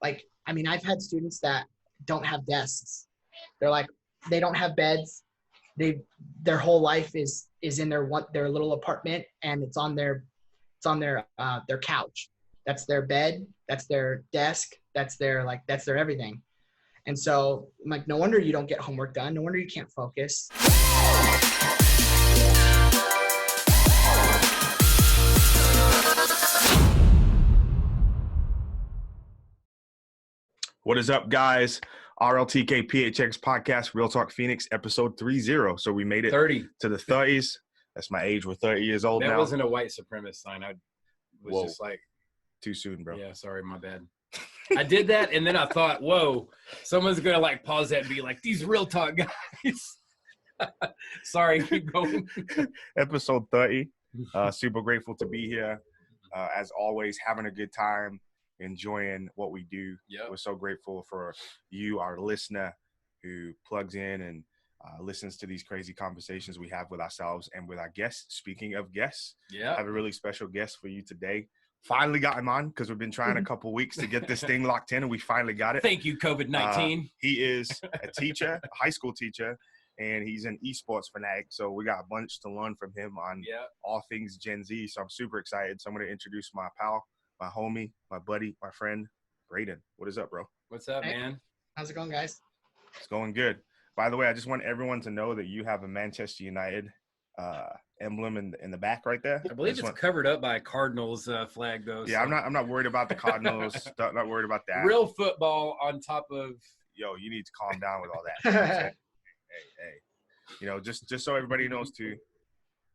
like, I mean, I've had students that don't have desks. They're like, they don't have beds. Their whole life is in their little apartment, and it's on their couch. That's their bed. That's their desk. That's their everything. And so I'm like, no wonder you don't get homework done. No wonder you can't focus. What is up, guys? RLTK PHX podcast, Real Talk Phoenix, episode 30. So we made it 30 to the 30s. That's my age. We're 30 years old now. That wasn't a white supremacist sign. I was just like, too soon, bro. Yeah, sorry, my bad. I did that, and then I thought, whoa, someone's gonna like pause that and be like, these Real Talk guys. Sorry, keep going. Episode 30. Super grateful to be here. As always, having a good time, enjoying what we do. Yep. We're so grateful for you, our listener, who plugs in and listens to these crazy conversations we have with ourselves and with our guests. Speaking of guests, I have a really special guest for you today. Finally got him on because we've been trying a couple weeks to get this thing locked in, and we finally got it. Thank you, COVID-19. He is a teacher, a high school teacher, and he's an esports fanatic. So we got a bunch to learn from him on all things Gen Z. So I'm super excited. So I'm going to introduce my pal, my homie, my buddy, my friend, Braden. What is up, bro? What's up, man? How's it going, guys? It's going good. By the way, I just want everyone to know that you have a Manchester United emblem in the back right there. I believe it's covered up by a Cardinals flag, though. Yeah, so. I'm not worried about the Cardinals. not worried about that. Real football on top of. Yo, you need to calm down with all that. You know hey. You know, just so everybody knows too,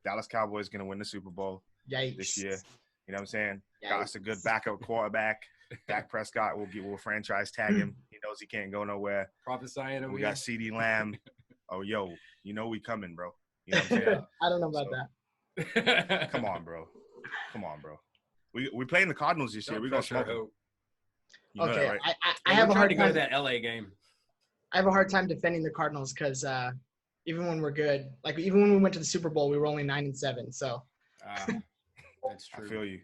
Dallas Cowboys gonna win the Super Bowl this year. You know what I'm saying? Yikes. Got us a good backup quarterback. Dak Prescott will franchise tag him. He knows he can't go nowhere. Prophesying over. We got CeeDee Lamb. Oh, yo, you know we coming, bro. You know what I'm saying? I don't know about that. Come on, bro. We playing the Cardinals this year. We're gonna smoke them. You know okay, that, right? I have a hard time to go to that LA game. I have a hard time defending the Cardinals because even when we're good, like even when we went to the Super Bowl, we were only 9-7. So that's true. I feel you.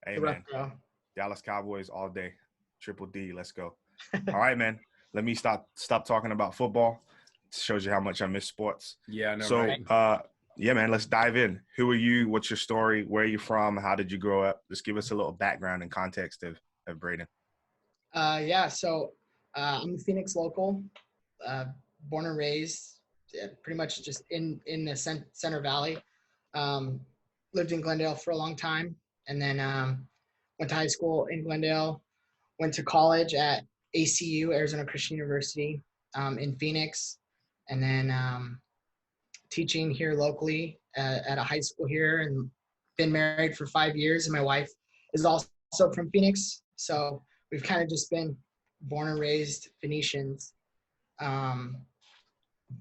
Hey, man. Dallas Cowboys all day. Triple D. Let's go. All right, man. Let me stop talking about football. It shows you how much I miss sports. Yeah, I know. So, right? Yeah, man, let's dive in. Who are you? What's your story? Where are you from? How did you grow up? Just give us a little background and context of Braden. So I'm a Phoenix local, born and raised, pretty much just in the Center Valley. Lived in Glendale for a long time, and then went to high school in Glendale, went to college at ACU, Arizona Christian University, in Phoenix, and then teaching here locally at a high school here, and been married for 5 years. And my wife is also from Phoenix. So we've kind of just been born and raised Phoenicians.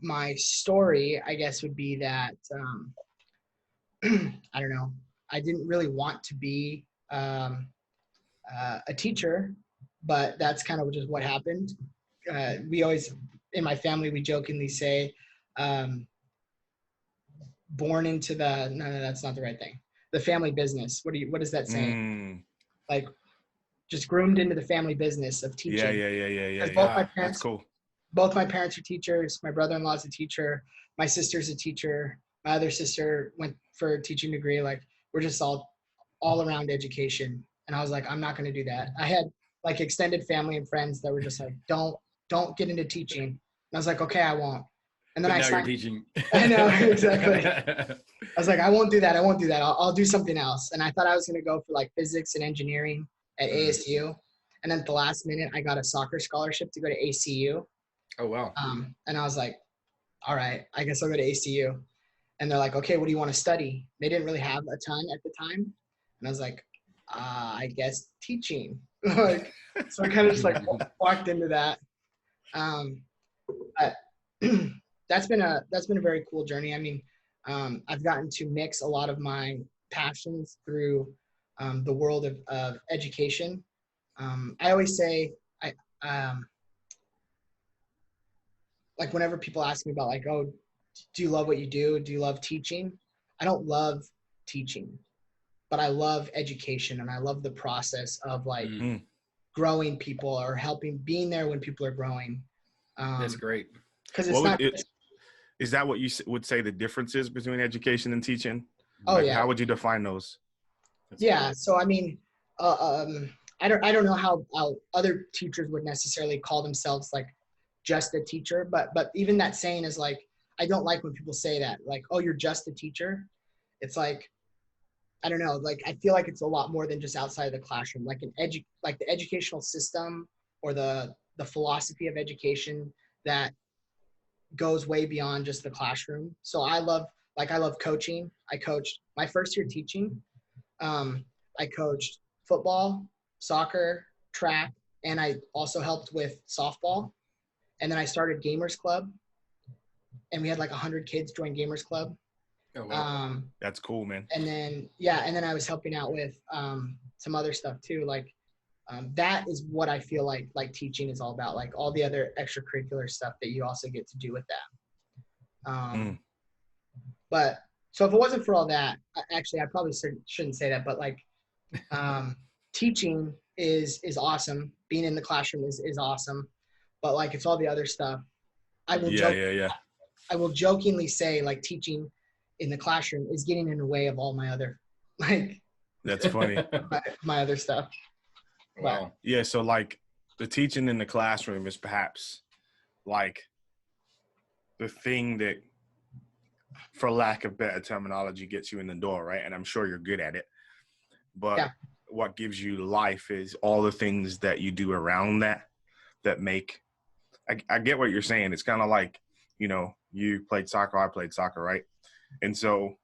My story, I guess, would be that, I don't know, I didn't really want to be a teacher, but that's kind of just what happened. We always, in my family, we jokingly say, born into no, that's not the right thing. The family business. What is that saying? Like, just groomed into the family business of teaching. Yeah. Both my parents, that's cool. Both my parents are teachers. My brother-in-law's a teacher. My sister's a teacher. My other sister went for a teaching degree. Like, we're just all around education. And I was like, I'm not going to do that. I had like extended family and friends that were just like, don't get into teaching. And I was like, okay, I won't. And then but now you're teaching. I know, exactly. I was like, I won't do that. I'll do something else. And I thought I was going to go for like physics and engineering at ASU. And then at the last minute, I got a soccer scholarship to go to ACU. Oh, wow. And I was like, all right, I guess I'll go to ACU. And they're like, okay, what do you want to study? They didn't really have a ton at the time. And I was like, I guess teaching. Like, so I kind of just like walked into that. But that's been a very cool journey. I mean, I've gotten to mix a lot of my passions through the world of education. I always say, like whenever people ask me about like, oh, do you love what you do? Do you love teaching? I don't love teaching, but I love education, and I love the process of like growing people or helping being there when people are growing. That's great. Because it's not. Is that what you would say the difference is between education and teaching? Oh, yeah. How would you define those? Yeah. So, I mean, I don't know how other teachers would necessarily call themselves like just a teacher, but even that saying is like, I don't like when people say that, like, oh, you're just a teacher. It's like, I don't know, like, I feel like it's a lot more than just outside of the classroom, like like the educational system or the philosophy of education that goes way beyond just the classroom. So I love coaching. I coached my first year teaching. I coached football, soccer, track, and I also helped with softball. And then I started Gamers Club, and we had like 100 kids join Gamers Club. Oh, wow. That's cool, man. And then I was helping out with some other stuff too. Like that is what I feel like teaching is all about, like all the other extracurricular stuff that you also get to do with that. But so if it wasn't for all that, actually, I probably shouldn't say that, but like teaching is awesome. Being in the classroom is awesome, but like it's all the other stuff. I will jokingly say like teaching in the classroom is getting in the way of all my other like. That's funny. my other stuff. Wow. Yeah. So like the teaching in the classroom is perhaps like the thing that, for lack of better terminology, gets you in the door, right? And I'm sure you're good at it. But what gives you life is all the things that you do around that make. I get what you're saying. It's kind of like, you know, you played soccer, I played soccer, right? And so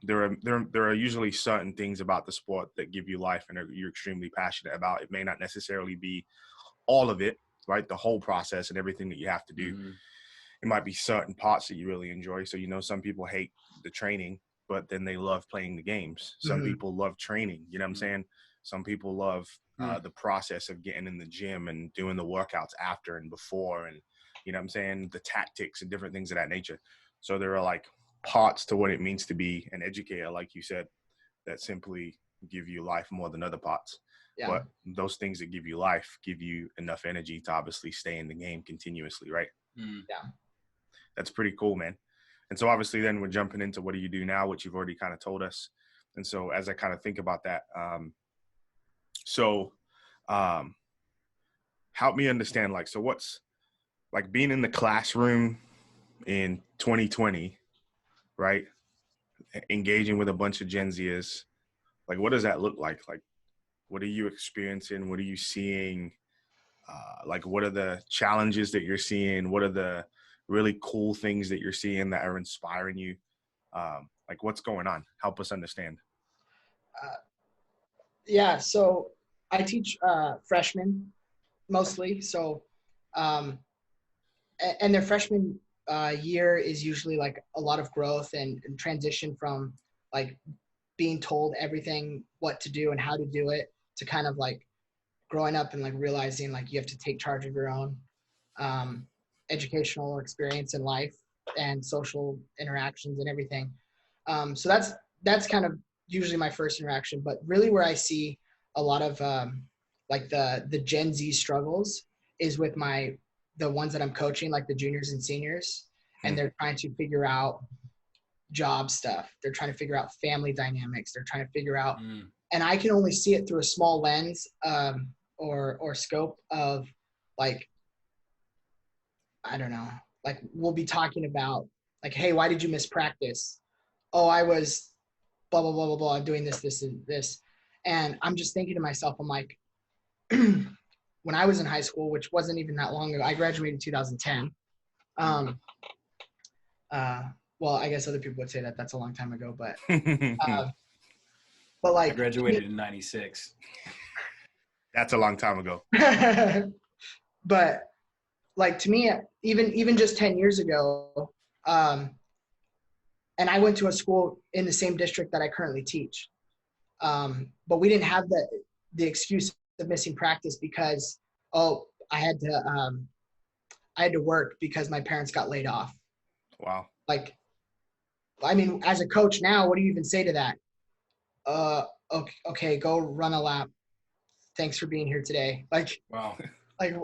there are usually certain things about the sport that give you life and you're extremely passionate about. It may not necessarily be all of it, right? The whole process and everything that you have to do. Mm-hmm. It might be certain parts that you really enjoy. So, you know, some people hate the training, but then they love playing the games. Some people love training, you know what I'm saying? Some people love the process of getting in the gym and doing the workouts after and before, and, you know what I'm saying, the tactics and different things of that nature. So there are like parts to what it means to be an educator, like you said, that simply give you life more than other parts. Yeah. But those things that give you life give you enough energy to obviously stay in the game continuously, right? Yeah. That's pretty cool, man. And so obviously then we're jumping into what do you do now, which you've already kind of told us. And so as I kind of think about that, help me understand, like, so what's like being in the classroom in 2020, right? Engaging with a bunch of GenZers, like, what does that look like? Like, what are you experiencing? What are you seeing? Like, what are the challenges that you're seeing? What are the really cool things that you're seeing that are inspiring you? Like, what's going on? Help us understand. Yeah, so I teach freshmen mostly. So, and their freshman year is usually like a lot of growth and transition from like being told everything, what to do and how to do it, to kind of like growing up and like realizing like you have to take charge of your own educational experience in life and social interactions and everything. So that's kind of usually my first interaction, but really where I see a lot of like the Gen Z struggles is with the ones that I'm coaching, like the juniors and seniors, and they're trying to figure out job stuff. They're trying to figure out family dynamics. They're trying to figure out, and I can only see it through a small lens or scope of like, I don't know, like we'll be talking about like, hey, why did you miss practice? Oh, I was blah, blah, blah, blah, blah, doing this, and this. And I'm just thinking to myself, I'm like, when I was in high school, which wasn't even that long ago, I graduated in 2010. Well, I guess other people would say that that's a long time ago, but like, I graduated in 96. That's a long time ago. But like, to me, even just 10 years ago, and I went to a school in the same district that I currently teach. But we didn't have the excuse of missing practice because, I had to work because my parents got laid off. Wow. Like, I mean, as a coach now, what do you even say to that? Okay, go run a lap thanks for being here today. Like, wow. Like,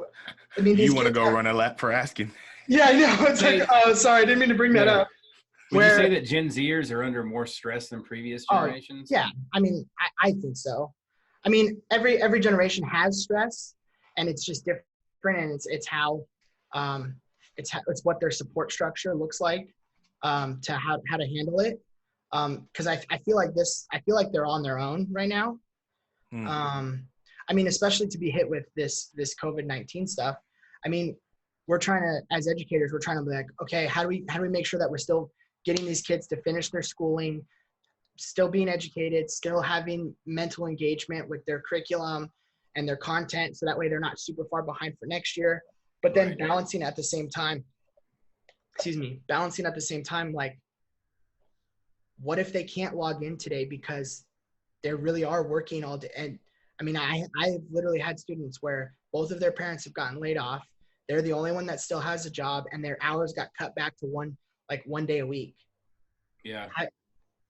I mean, you want to go run a lap for asking? Yeah, I know. It's like, oh, sorry, I didn't mean to bring that up. Would you say that Gen Zers are under more stress than previous generations? Yeah, I mean, I think so. I mean, every generation has stress, and it's just different, and it's how it's what their support structure looks like, to how to handle it. Because I feel like they're on their own right now. I mean, especially to be hit with this COVID-19 stuff. I mean, we're trying to, as educators, we're trying to be like, okay, how do we make sure that we're still getting these kids to finish their schooling, still being educated, still having mental engagement with their curriculum and their content, so that way they're not super far behind for next year. But then balancing at the same time, like, what if they can't log in today because they really are working all day? And I mean, I've literally had students where both of their parents have gotten laid off. They're the only one that still has a job, and their hours got cut back to one day a week. Yeah.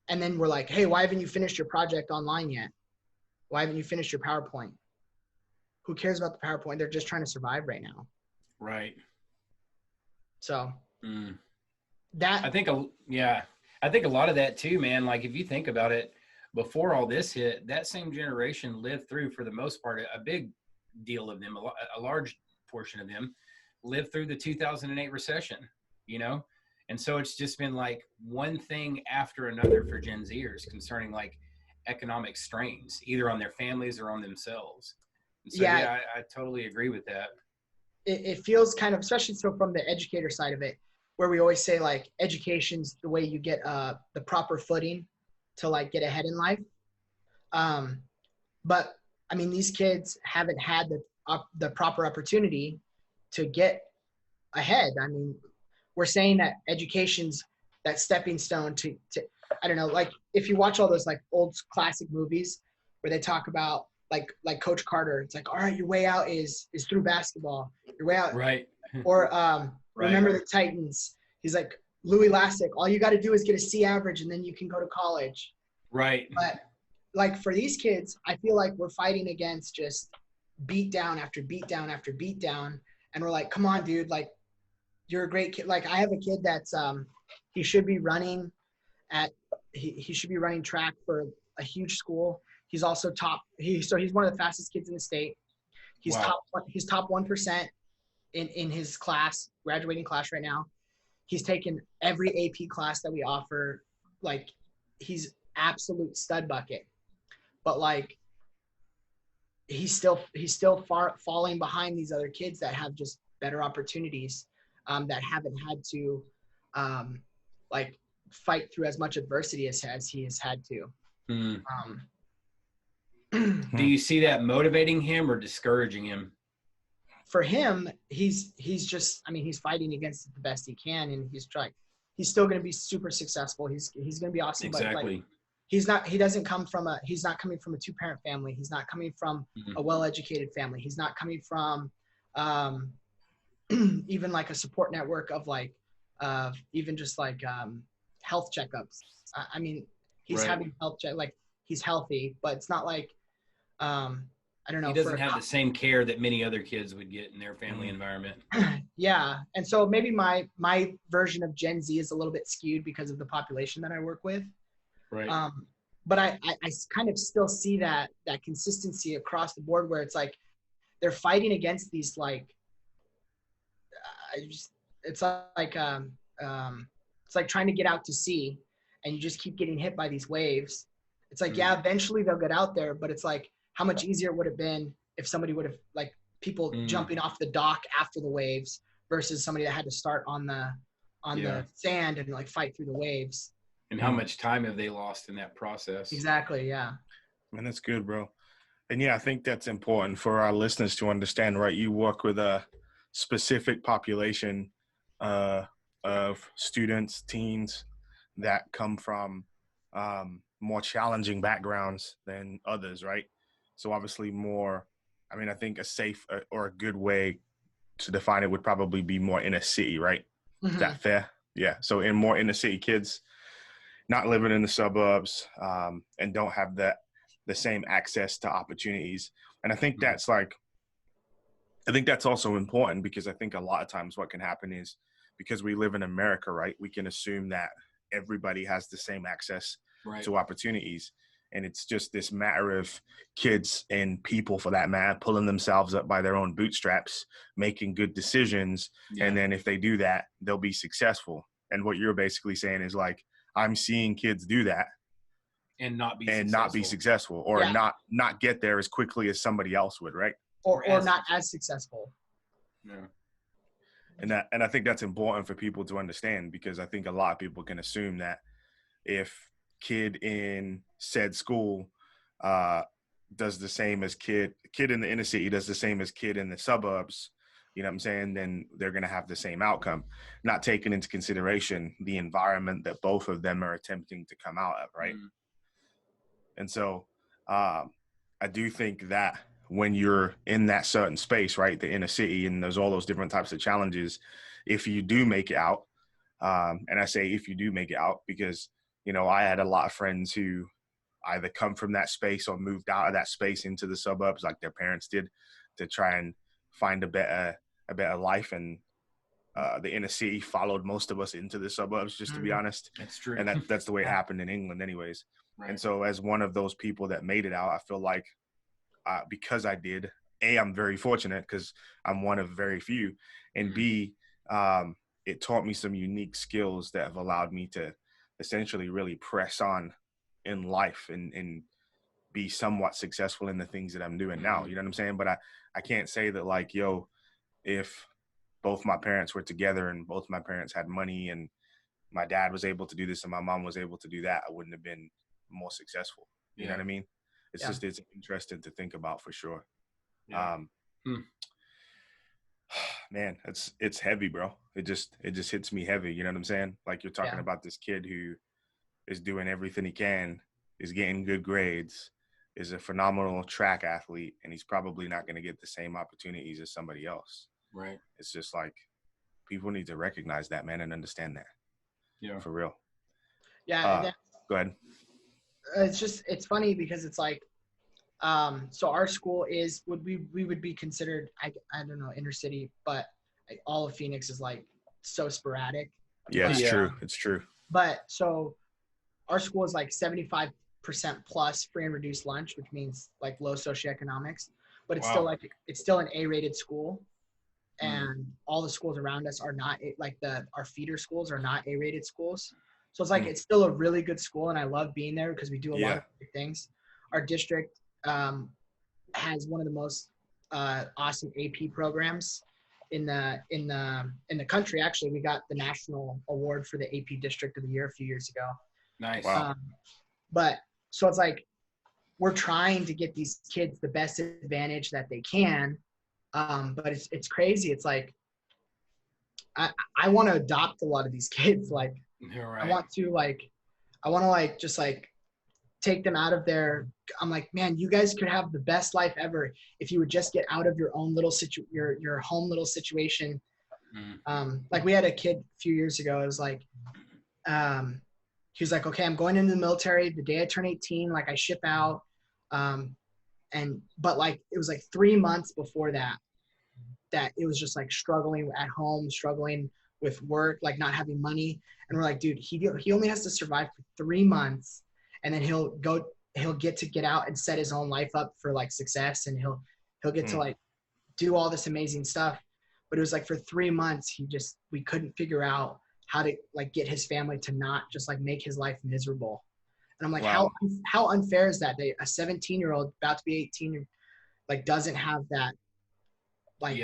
And then we're like, hey, why haven't you finished your project online yet? Why haven't you finished your PowerPoint? Who cares about the PowerPoint? They're just trying to survive right now. Right. So I think a lot of that too, man. Like, if you think about it, before all this hit, that same generation lived through, for the most part, a big deal of them, a large portion of them lived through the 2008 recession, you know? And so it's just been like one thing after another for Gen Zers concerning like economic strains, either on their families or on themselves. And so, I totally agree with that. It feels kind of, especially so from the educator side of it, where we always say like education's the way you get the proper footing to like get ahead in life. But I mean, these kids haven't had the proper opportunity to get ahead. I mean, we're saying that education's that stepping stone to I don't know, like if you watch all those like old classic movies where they talk about like Coach Carter, it's like, all right, your way out is through basketball. Your way out. Right. Or Remember the Titans. He's like, Louis Lastic, all you got to do is get a C average and then you can go to college. Right. But like for these kids, I feel like we're fighting against just beat down after beat down after beat down. And we're like, come on, dude, like you're a great kid. Like I have a kid that's he should be running track for a huge school. He's also he's one of the fastest kids in the state. He's top 1% in his class, graduating class right now. He's taken every AP class that we offer. Like he's absolute stud bucket, but like he's still falling behind these other kids that have just better opportunities, that haven't had to like fight through as much adversity as he has had to. Do you see that motivating him or discouraging him? For him, he's just, I mean, he's fighting against it the best he can, and he's still going to be super successful. He's going to be awesome. Exactly. But like, he's not coming from a 2-parent family. He's not coming from a well-educated family. He's not coming from even like a support network of like even just like health checkups. I mean, he's having health check, like he's healthy, but it's not like I don't know. He doesn't have the same care that many other kids would get in their family environment. Yeah. And so maybe my version of Gen Z is a little bit skewed because of the population that I work with. Right. But I kind of still see that consistency across the board where it's like they're fighting against these like it's like trying to get out to sea and you just keep getting hit by these waves. It's like, yeah, eventually they'll get out there, but it's like, how much easier would it have been if somebody would have like people jumping off the dock after the waves versus somebody that had to start on the sand and like fight through the waves. And how much time have they lost in that process? Exactly. Yeah. Man, that's good, bro. And yeah, I think that's important for our listeners to understand, right? You work with a specific population of students, teens that come from more challenging backgrounds than others, right? So obviously I think a safe or a good way to define it would probably be more inner city, right? Is that fair? Yeah. So in more inner city kids, not living in the suburbs, and don't have the same access to opportunities. And I think that's like, I think that's also important, because I think a lot of times what can happen is, because we live in America, right, we can assume that everybody has the same access to opportunities. And it's just this matter of kids, and people for that matter, pulling themselves up by their own bootstraps, making good decisions. And then if they do that, they'll be successful. And what you're basically saying is like, I'm seeing kids do that and not be successful, or not get there as quickly as somebody else would, right? Or not as successful. Yeah. And I think that's important for people to understand, because I think a lot of people can assume that if kid in said school does the same as kid in the inner city does the same as kid in the suburbs, you know what I'm saying, then they're going to have the same outcome, not taking into consideration the environment that both of them are attempting to come out of, right? And so I do think that when you're in that certain space, right, the inner city, and there's all those different types of challenges, if you do make it out, and I say if you do make it out, because, you know, I had a lot of friends who either come from that space or moved out of that space into the suburbs like their parents did, to try and find a better life. And the inner city followed most of us into the suburbs, just to be honest. That's true. And that's the way it happened in England anyways. Right. And so as one of those people that made it out, I feel like because I did, A, I'm very fortunate because I'm one of very few, and B, it taught me some unique skills that have allowed me to essentially really press on in life and be somewhat successful in the things that I'm doing now. You know what I'm saying? But I can't say that like, yo, if both my parents were together and both my parents had money and my dad was able to do this and my mom was able to do that, I wouldn't have been more successful. You know what I mean? It's just, it's interesting to think about for sure. Man, it's heavy, bro. It just hits me heavy. You know what I'm saying? Like you're talking about this kid who is doing everything he can, is getting good grades, is a phenomenal track athlete, and he's probably not going to get the same opportunities as somebody else. Right. It's just like, people need to recognize that, man, and understand that. Yeah. For real. Yeah. Go ahead. It's funny because it's like, so our school we would be considered, I don't know, inner city, but like all of Phoenix is like so sporadic. Yeah, it's true. It's true. But so our school is like 75% plus free and reduced lunch, which means like low socioeconomics, but it's still an A-rated school. And all the schools around us are not our feeder schools are not A-rated schools. So it's like, it's still a really good school. And I love being there because we do a lot of great things. Our district has one of the most awesome AP programs in the country. Actually, we got the national award for the AP District of the Year a few years ago. Nice. Wow. But so it's like, we're trying to get these kids the best advantage that they can. But it's crazy. It's like, I want to adopt a lot of these kids. Like, right. I want to just take them out of their, I'm like, man, you guys could have the best life ever if you would just get out of your own little your home little situation. Like we had a kid a few years ago. It was like, he was like, okay, I'm going into the military the day I turn 18, like I ship out. But like, it was like 3 months before that it was just like struggling at home, struggling with work, like not having money. And we're like, dude, he only has to survive for 3 months, and then he'll get out and set his own life up for like success, and he'll get to like do all this amazing stuff. But it was like for 3 months, we couldn't figure out how to like get his family to not just like make his life miserable. And I'm like, how unfair is that? A 17-year-old about to be 18, like doesn't have that, like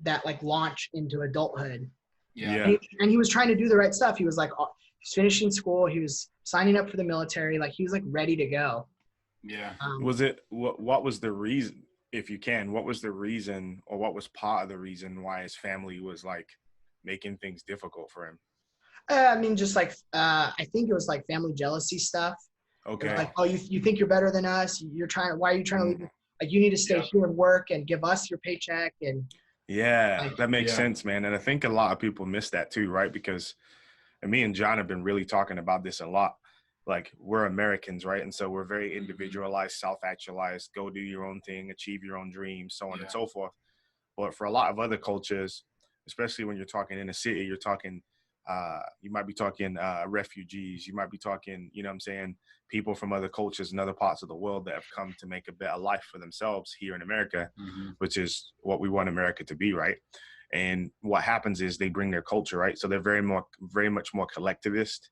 that like launch into adulthood. Yeah. And he was trying to do the right stuff. He was like, he's finishing school. He was signing up for the military. Like he was like ready to go. Yeah. What was the reason, if you can, what was the reason, or what was part of the reason why his family was like making things difficult for him? I mean, just like, I think it was like family jealousy stuff. Okay. Like, oh, you think you're better than us. Why are you trying to leave? Like, you need to stay here and work and give us your paycheck. And that makes sense, man. And I think a lot of people miss that too, right? Because me and John have been really talking about this a lot. like we're Americans, right? And so we're very individualized, self-actualized, go do your own thing, achieve your own dreams, so on and so forth. But for a lot of other cultures, especially when you're talking in a city, you're talking, you might be talking refugees, you might be talking, you know what I'm saying, people from other cultures and other parts of the world that have come to make a better life for themselves here in America, which is what we want America to be, right? And what happens is they bring their culture, right? So they're very much more collectivist.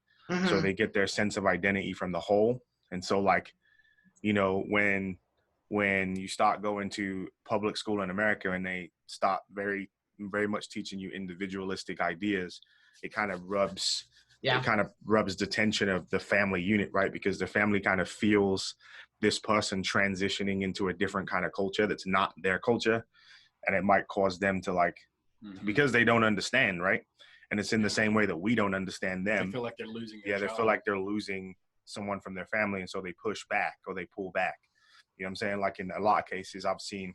So they get their sense of identity from the whole. And so like, you know, when you start going to public school in America and they start very much teaching you individualistic ideas, it kind of rubs the tension of the family unit, right? Because the family kind of feels this person transitioning into a different kind of culture that's not their culture. And it might cause them to like, because they don't understand, right? And it's in the same way that we don't understand them. They feel like they're losing their they feel like they're losing someone from their family, and so they push back or they pull back. You know what I'm saying? Like in a lot of cases I've seen,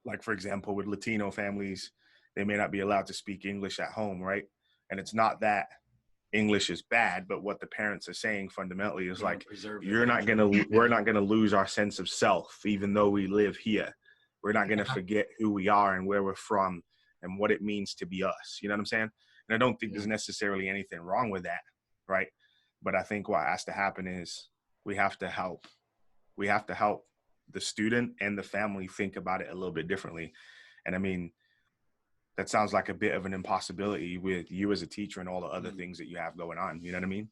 like for example, with Latino families, they may not be allowed to speak English at home, right? And it's not that English is bad, but what the parents are saying fundamentally is like, we're not gonna lose our sense of self, even though we live here. We're not gonna forget who we are and where we're from and what it means to be us. You know what I'm saying? And I don't think there's necessarily anything wrong with that, right? But I think what has to happen is we have to help the student and the family think about it a little bit differently. And I mean, that sounds like a bit of an impossibility with you as a teacher and all the other things that you have going on. You know what I mean?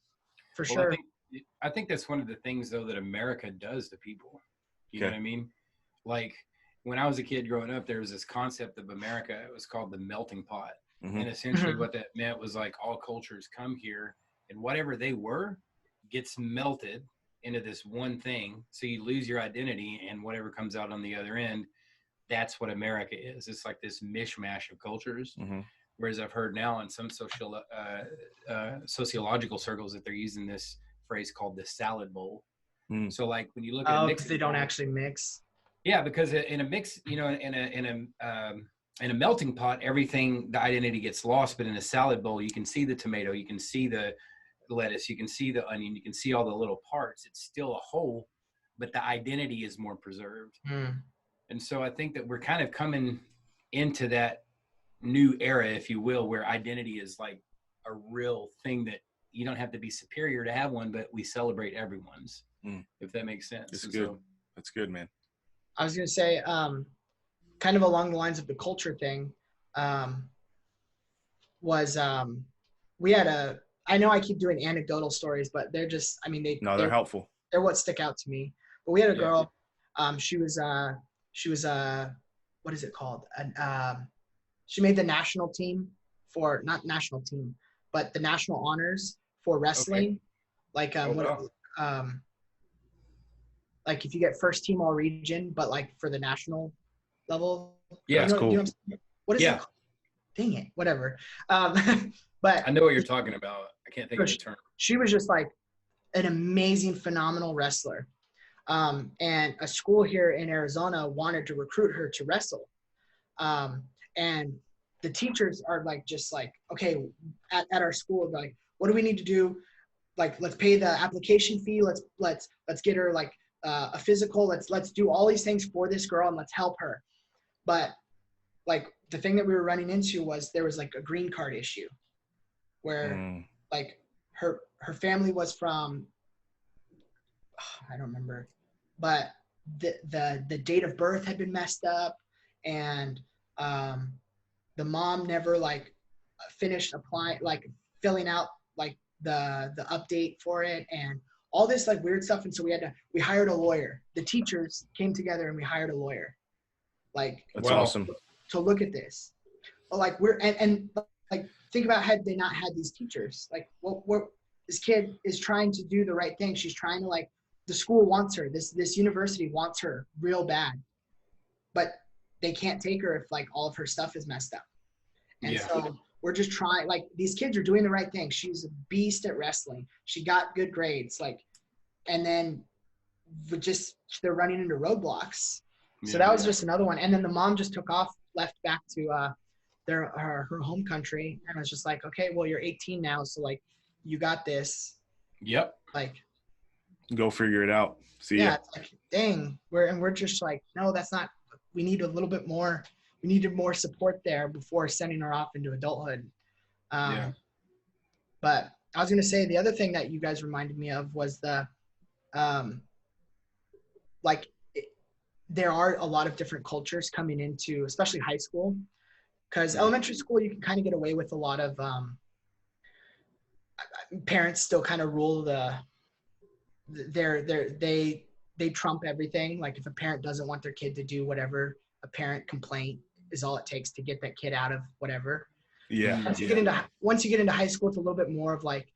For sure. I think that's one of the things though that America does to people. You know what I mean? Like when I was a kid growing up, there was this concept of America. It was called the melting pot. And essentially what that meant was like all cultures come here and whatever they were gets melted into this one thing. So you lose your identity and whatever comes out on the other end, that's what America is. It's like this mishmash of cultures. Whereas I've heard now in some sociological circles that they're using this phrase called the salad bowl. So like when you look at a mix, they don't actually mix. Yeah, because in a mix, you know, in a melting pot, everything, the identity gets lost. But in a salad bowl, you can see the tomato, you can see the lettuce, you can see the onion, you can see all the little parts. It's still a whole, but the identity is more preserved. And so I think that we're kind of coming into that new era, if you will, where identity is like a real thing that you don't have to be superior to have one, but we celebrate everyone's, if that makes sense. It's good. That's good, man. I was going to say, kind of along the lines of the culture thing, we had I know I keep doing anecdotal stories, but they're just, I mean, they're helpful. They're what stick out to me. But we had a girl, she was what is it called? She made the national team for, not national team, but the national honors for wrestling. Like, like if you get first team all region, but like for the national level. Yeah, that's cool. What is it called? Dang it, whatever. But I know what you're talking about. I can't think of the term. She was just like an amazing, phenomenal wrestler. And a school here in Arizona wanted to recruit her to wrestle. And the teachers are like, just like, okay, at our school, like, what do we need to do? Like, let's pay the application fee. Let's get her like a physical. Let's do all these things for this girl and let's help her. But like the thing that we were running into was there was like a green card issue where like her family was from, I don't remember, but the date of birth had been messed up, and the mom never like finished applying, like filling out like the update for it and all this like weird stuff. And so we hired a lawyer. The teachers came together and we hired a lawyer. Like, that's awesome. To look at this. But like and like think about had they not had these teachers. Like what this kid is trying to do the right thing. She's trying to like, the school wants her. This university wants her real bad. But they can't take her if like all of her stuff is messed up. And so we're just trying, like these kids are doing the right thing. She's a beast at wrestling. She got good grades, like, and then they're running into roadblocks. So that was just another one. And then the mom just took off, left back to her home country, and was just like, okay, well, you're 18 now, so like you got this. Yep. Like, go figure it out. See ya. It's like, dang, we're just like, no, that's not, we need a little bit more, we needed more support there before sending her off into adulthood. But I was going to say, the other thing that you guys reminded me of was there are a lot of different cultures coming into, especially high school, because elementary school, you can kind of get away with a lot of parents still kind of rule they trump everything. Like, if a parent doesn't want their kid to do whatever, a parent complaint is all it takes to get that kid out of whatever. Yeah. Once you get into high school, it's a little bit more of like,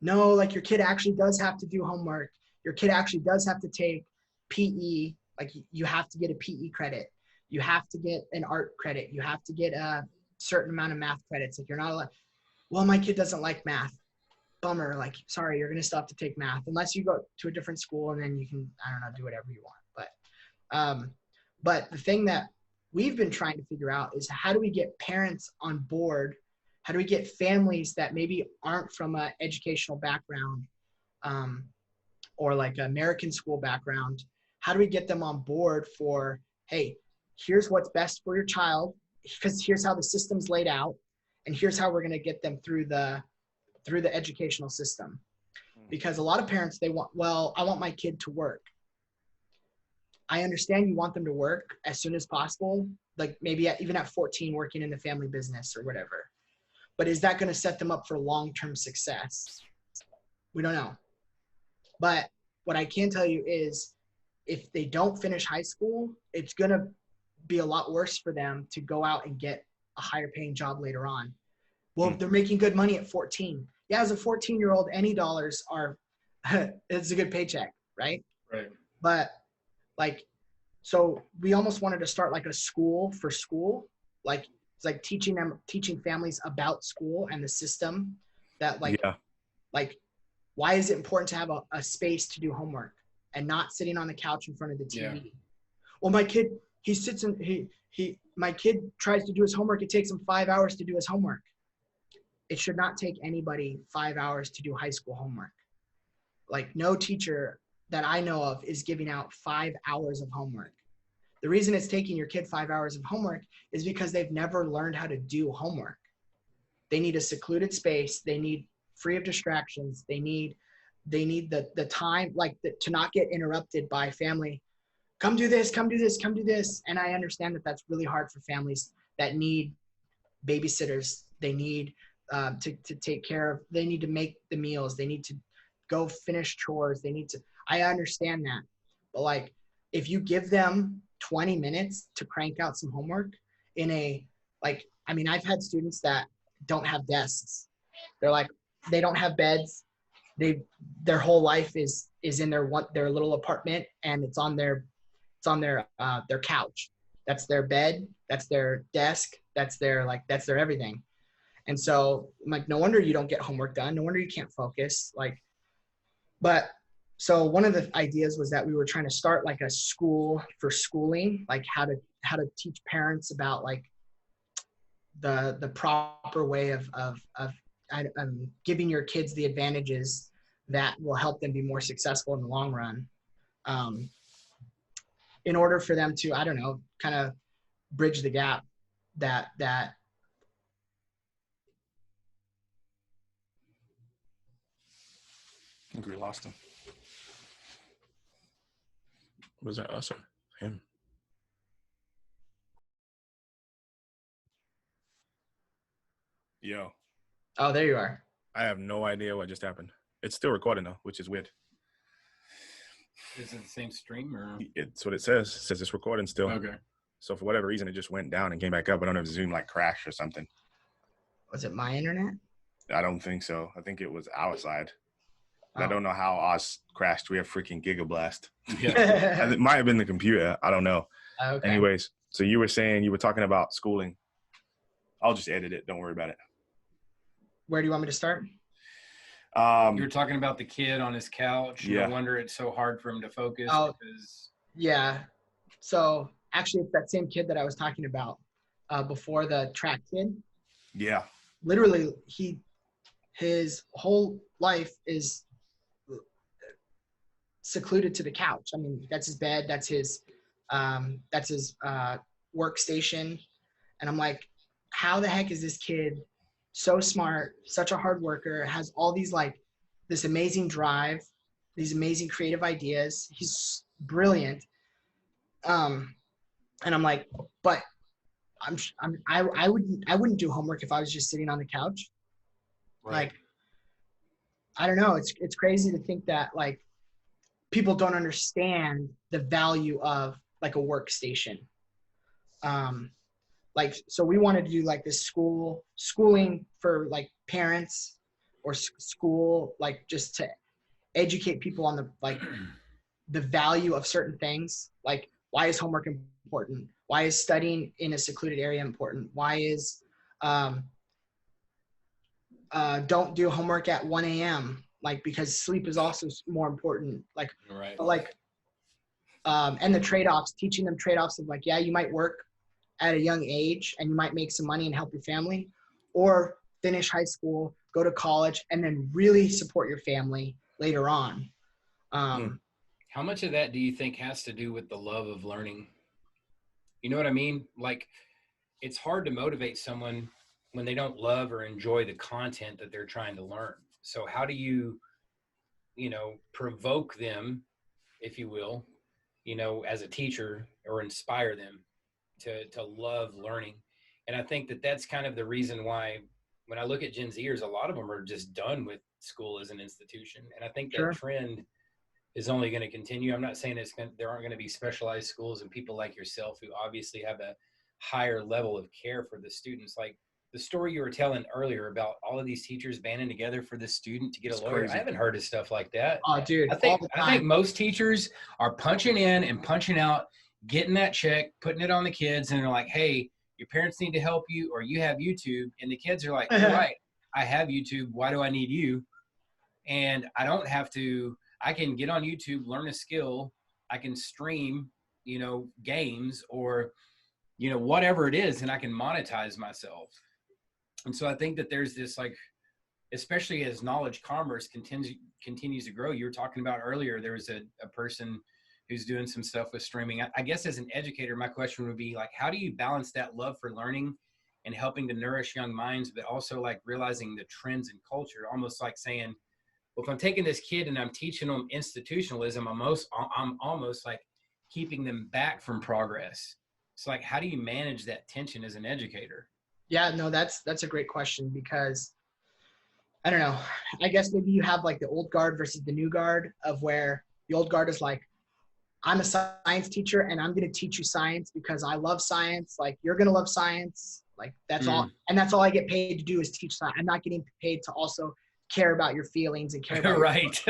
no, like, your kid actually does have to do homework. Your kid actually does have to take PE. Like, you have to get a PE credit. You have to get an art credit. You have to get a certain amount of math credits. Like, you're not allowed. Well, my kid doesn't like math. Bummer. Like, sorry, you're going to still have to take math unless you go to a different school, and then you can, I don't know, do whatever you want. But the thing that we've been trying to figure out is, how do we get parents on board? How do we get families that maybe aren't from an educational background or like an American school background? How do we get them on board for, hey, here's what's best for your child, because here's how the system's laid out, and here's how we're going to get them through the educational system. Because a lot of parents, they want, well, I want my kid to work. I understand you want them to work as soon as possible, like maybe even at 14, working in the family business or whatever. But is that going to set them up for long-term success? We don't know. But what I can tell you is, if they don't finish high school, it's going to be a lot worse for them to go out and get a higher paying job later on. Well, they're making good money at 14. Yeah, as a 14-year-old, any dollars are, it's a good paycheck, right? Right. But like, so we almost wanted to start like a school for school. Like, it's like teaching families about school and the system that like why is it important to have a space to do homework and not sitting on the couch in front of the TV? Yeah. Well, my kid, my kid tries to do his homework. It takes him 5 hours to do his homework. It should not take anybody 5 hours to do high school homework. Like, no teacher that I know of is giving out 5 hours of homework. The reason it's taking your kid 5 hours of homework is because they've never learned how to do homework. They need a secluded space. They need free of distractions. They need the time, like to not get interrupted by family. Come do this, come do this, come do this. And I understand that that's really hard for families that need babysitters. They need to take care of, they need to make the meals. They need to go finish chores. I understand that. But like, if you give them 20 minutes to crank out some homework I've had students that don't have desks. They're like, they don't have beds. Their whole life is in their little apartment, and it's on their couch. That's their bed. That's their desk. That's their everything. And so I'm like, no wonder you don't get homework done. No wonder you can't focus. So one of the ideas was that we were trying to start like a school for schooling, like how to teach parents about like the proper way of giving your kids the advantages that will help them be more successful in the long run. In order for them to, I don't know, kind of bridge the gap that I think we lost him. Was that us or him? Yo. Oh, there you are. I have no idea what just happened. It's still recording though, which is weird. Is it the same stream or? It's what it says. It says it's recording still. Okay. So for whatever reason, it just went down and came back up. I don't know if Zoom like crashed or something. Was it my internet? I don't think so. I think it was our side. I don't know how ours crashed. We have freaking Gigablast. Yeah. It might have been the computer. I don't know. Okay. Anyways, so you were saying you were talking about schooling. I'll just edit it. Don't worry about it. Where do you want me to start? You were talking about the kid on his couch. Yeah. No wonder it's so hard for him to focus. Yeah. So actually, it's that same kid that I was talking about before, the track kid. Yeah. Literally, his whole life is secluded to the couch. I mean, that's his bed, that's his workstation. And I'm like, how the heck is this kid so smart, such a hard worker, has all these like this amazing drive, these amazing creative ideas. He's brilliant. And I'm like, but I wouldn't do homework if I was just sitting on the couch. Right. Like, I don't know. It's crazy to think that like people don't understand the value of like a workstation. Like, so we wanted to do like this schooling for like parents or school, like just to educate people on the, like the value of certain things. Like, why is homework important? Why is studying in a secluded area important? Why is, don't do homework at 1 a.m. Like, because sleep is also more important. Like, right. But like, and the trade-offs, teaching them trade-offs of like, yeah, you might work at a young age and you might make some money and help your family, or finish high school, go to college, and then really support your family later on. How much of that do you think has to do with the love of learning? You know what I mean? Like, it's hard to motivate someone when they don't love or enjoy the content that they're trying to learn. So how do you provoke them, if you will, as a teacher, or inspire them to love learning? And I think that that's kind of the reason why when I look at GenZers, a lot of them are just done with school as an institution. And I think that trend is only going to continue. I'm not saying there aren't going to be specialized schools and people like yourself who obviously have a higher level of care for the students. Like the story you were telling earlier about all of these teachers banding together for this student to get a lawyer. Crazy. I haven't heard of stuff like that. Oh, dude. I think most teachers are punching in and punching out, getting that check, putting it on the kids, and they're like, hey, your parents need to help you, or you have YouTube. And the kids are like, you're right, I have YouTube. Why do I need you? And I don't have to. I can get on YouTube, learn a skill. I can stream, games or, whatever it is, and I can monetize myself. And so I think that there's this, like, especially as knowledge commerce continues to grow. You were talking about earlier, there was a person who's doing some stuff with streaming. I guess as an educator, my question would be like, how do you balance that love for learning and helping to nourish young minds, but also like realizing the trends in culture, almost like saying, well, if I'm taking this kid and I'm teaching them institutionalism, I'm almost like keeping them back from progress. It's like, how do you manage that tension as an educator? Yeah, no, that's a great question, because I don't know. I guess maybe you have like the old guard versus the new guard, of where the old guard is like, I'm a science teacher and I'm going to teach you science because I love science. Like, you're going to love science. Like, that's all. And that's all I get paid to do is teach science. I'm not getting paid to also care about your feelings and care about right.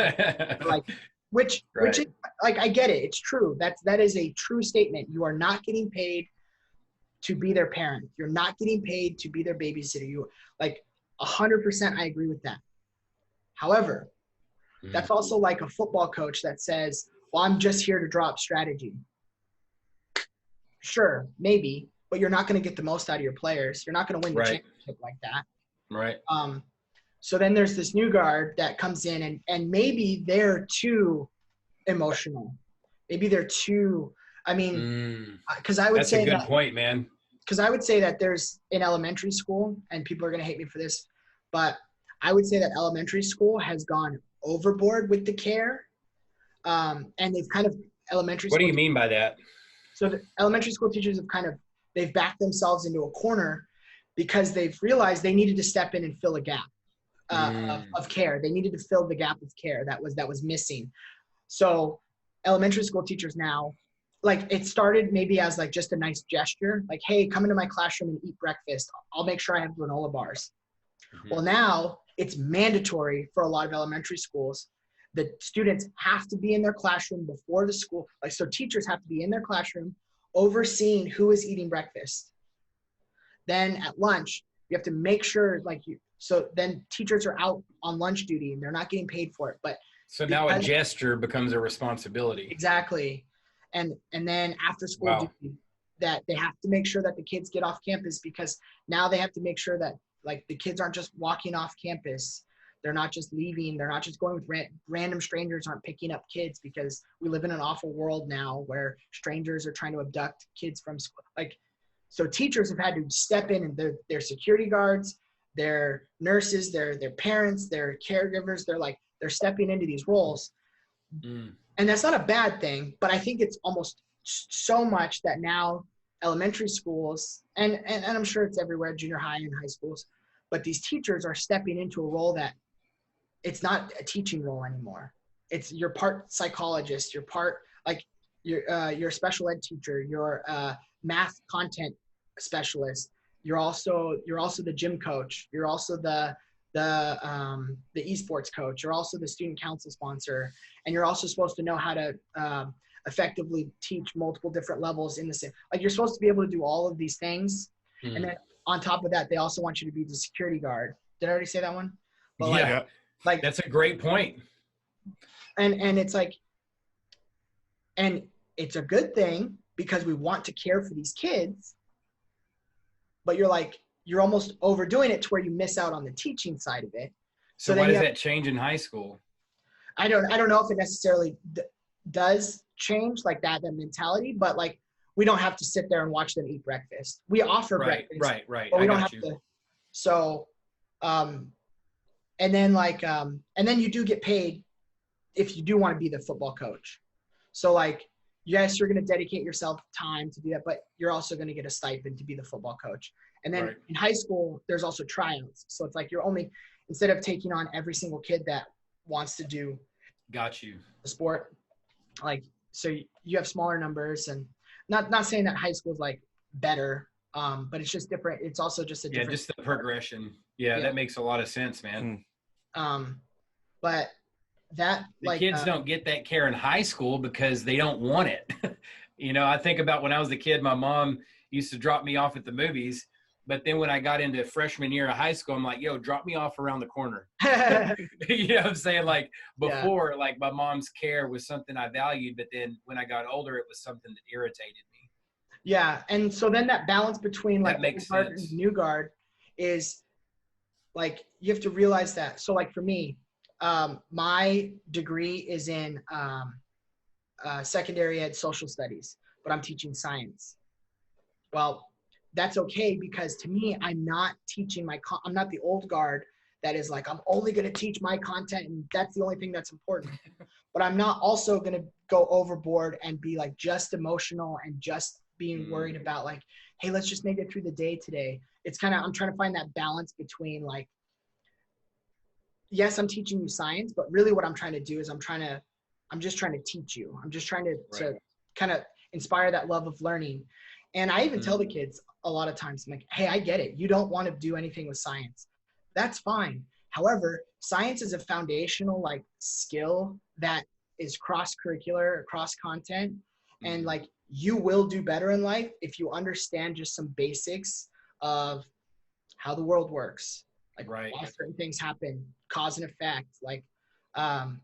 Like, which is, like, I get it. It's true. That is a true statement. You are not getting paid to be their parent. You're not getting paid to be their babysitter. You, like, 100% I agree with that. However, that's also like a football coach that says, well, I'm just here to drop strategy. Sure, maybe, but you're not going to get the most out of your players. You're not going to win the championship like that. Right. So then there's this new guard that comes in and maybe they're too emotional. Maybe they're too, I mean, because I would say that's a good point, man. Because I would say that there's in elementary school, and people are going to hate me for this, but I would say that elementary school has gone overboard with the care. And they've kind of What do you mean by that? So the elementary school teachers have they've backed themselves into a corner because they've realized they needed to step in and fill a gap of care. They needed to fill the gap of care that was missing. So elementary school teachers now, like, it started maybe as like just a nice gesture, like, hey, come into my classroom and eat breakfast. I'll make sure I have granola bars. Well, now it's mandatory for a lot of elementary schools. The students have to be in their classroom before the school. Like, so teachers have to be in their classroom overseeing who is eating breakfast. Then at lunch, you have to make sure, so then teachers are out on lunch duty and they're not getting paid for it. But so now a gesture becomes a responsibility. Exactly. And then after school duty, that they have to make sure that the kids get off campus, because now they have to make sure that, like, the kids aren't just walking off campus. They're not just leaving. They're not just going with random strangers aren't picking up kids, because we live in an awful world now where strangers are trying to abduct kids from school. Like, so teachers have had to step in, and they're security guards, they're nurses, they're parents, they're caregivers. They're stepping into these roles. And that's not a bad thing, but I think it's almost so much that now elementary schools, and I'm sure it's everywhere, junior high and high schools, but these teachers are stepping into a role that it's not a teaching role anymore. It's, you're part psychologist, you're part, like, you're a special ed teacher, you're a math content specialist, you're also the gym coach, you're also the esports coach, you're also the student council sponsor, and you're also supposed to know how to effectively teach multiple different levels in the same, like, you're supposed to be able to do all of these things. And then on top of that, they also want you to be the security guard. Did I already say that one? But yeah, like that's a great point. And it's like, and it's a good thing because we want to care for these kids, but you're almost overdoing it to where you miss out on the teaching side of it. So why does that change in high school? I don't know if it necessarily does change like that mentality, but like, we don't have to sit there and watch them eat breakfast. We offer breakfast, right. But we don't have to. So, and then and then you do get paid if you do want to be the football coach. So like, yes, you're going to dedicate yourself time to do that, but you're also going to get a stipend to be the football coach. And then in high school, there's also tryouts. So it's like, you're only, instead of taking on every single kid that wants to do the sport, like, so you have smaller numbers, and not saying that high school is like better, but it's just different. It's also just a different, just the progression. Yeah, that makes a lot of sense, man. But that, the kids don't get that care in high school because they don't want it. You know, I think about when I was a kid, my mom used to drop me off at the movies. But then when I got into freshman year of high school, I'm like, yo, drop me off around the corner. You know what I'm saying? Like, before, like, my mom's care was something I valued. But then when I got older, it was something that irritated me. Yeah. And so then that balance between like makes old guard sense. and new guard is like, you have to realize that. So like for me, my degree is in secondary ed social studies, but I'm teaching science. Well, that's okay, because to me, I'm not teaching I'm not the old guard that is like, I'm only going to teach my content and that's the only thing that's important. But I'm not also going to go overboard and be like just emotional and just being worried about like, hey, let's just make it through the day today. It's kind of, I'm trying to find that balance between like, yes, I'm teaching you science, but really what I'm trying to do is I'm just trying to teach you. I'm just trying to kind of inspire that love of learning. And I even tell the kids a lot of times, I'm like, hey, I get it. You don't want to do anything with science. That's fine. However, science is a foundational like skill that is cross-curricular, cross-content. And like, you will do better in life if you understand just some basics of how the world works. Like why certain things happen, cause and effect. Like, and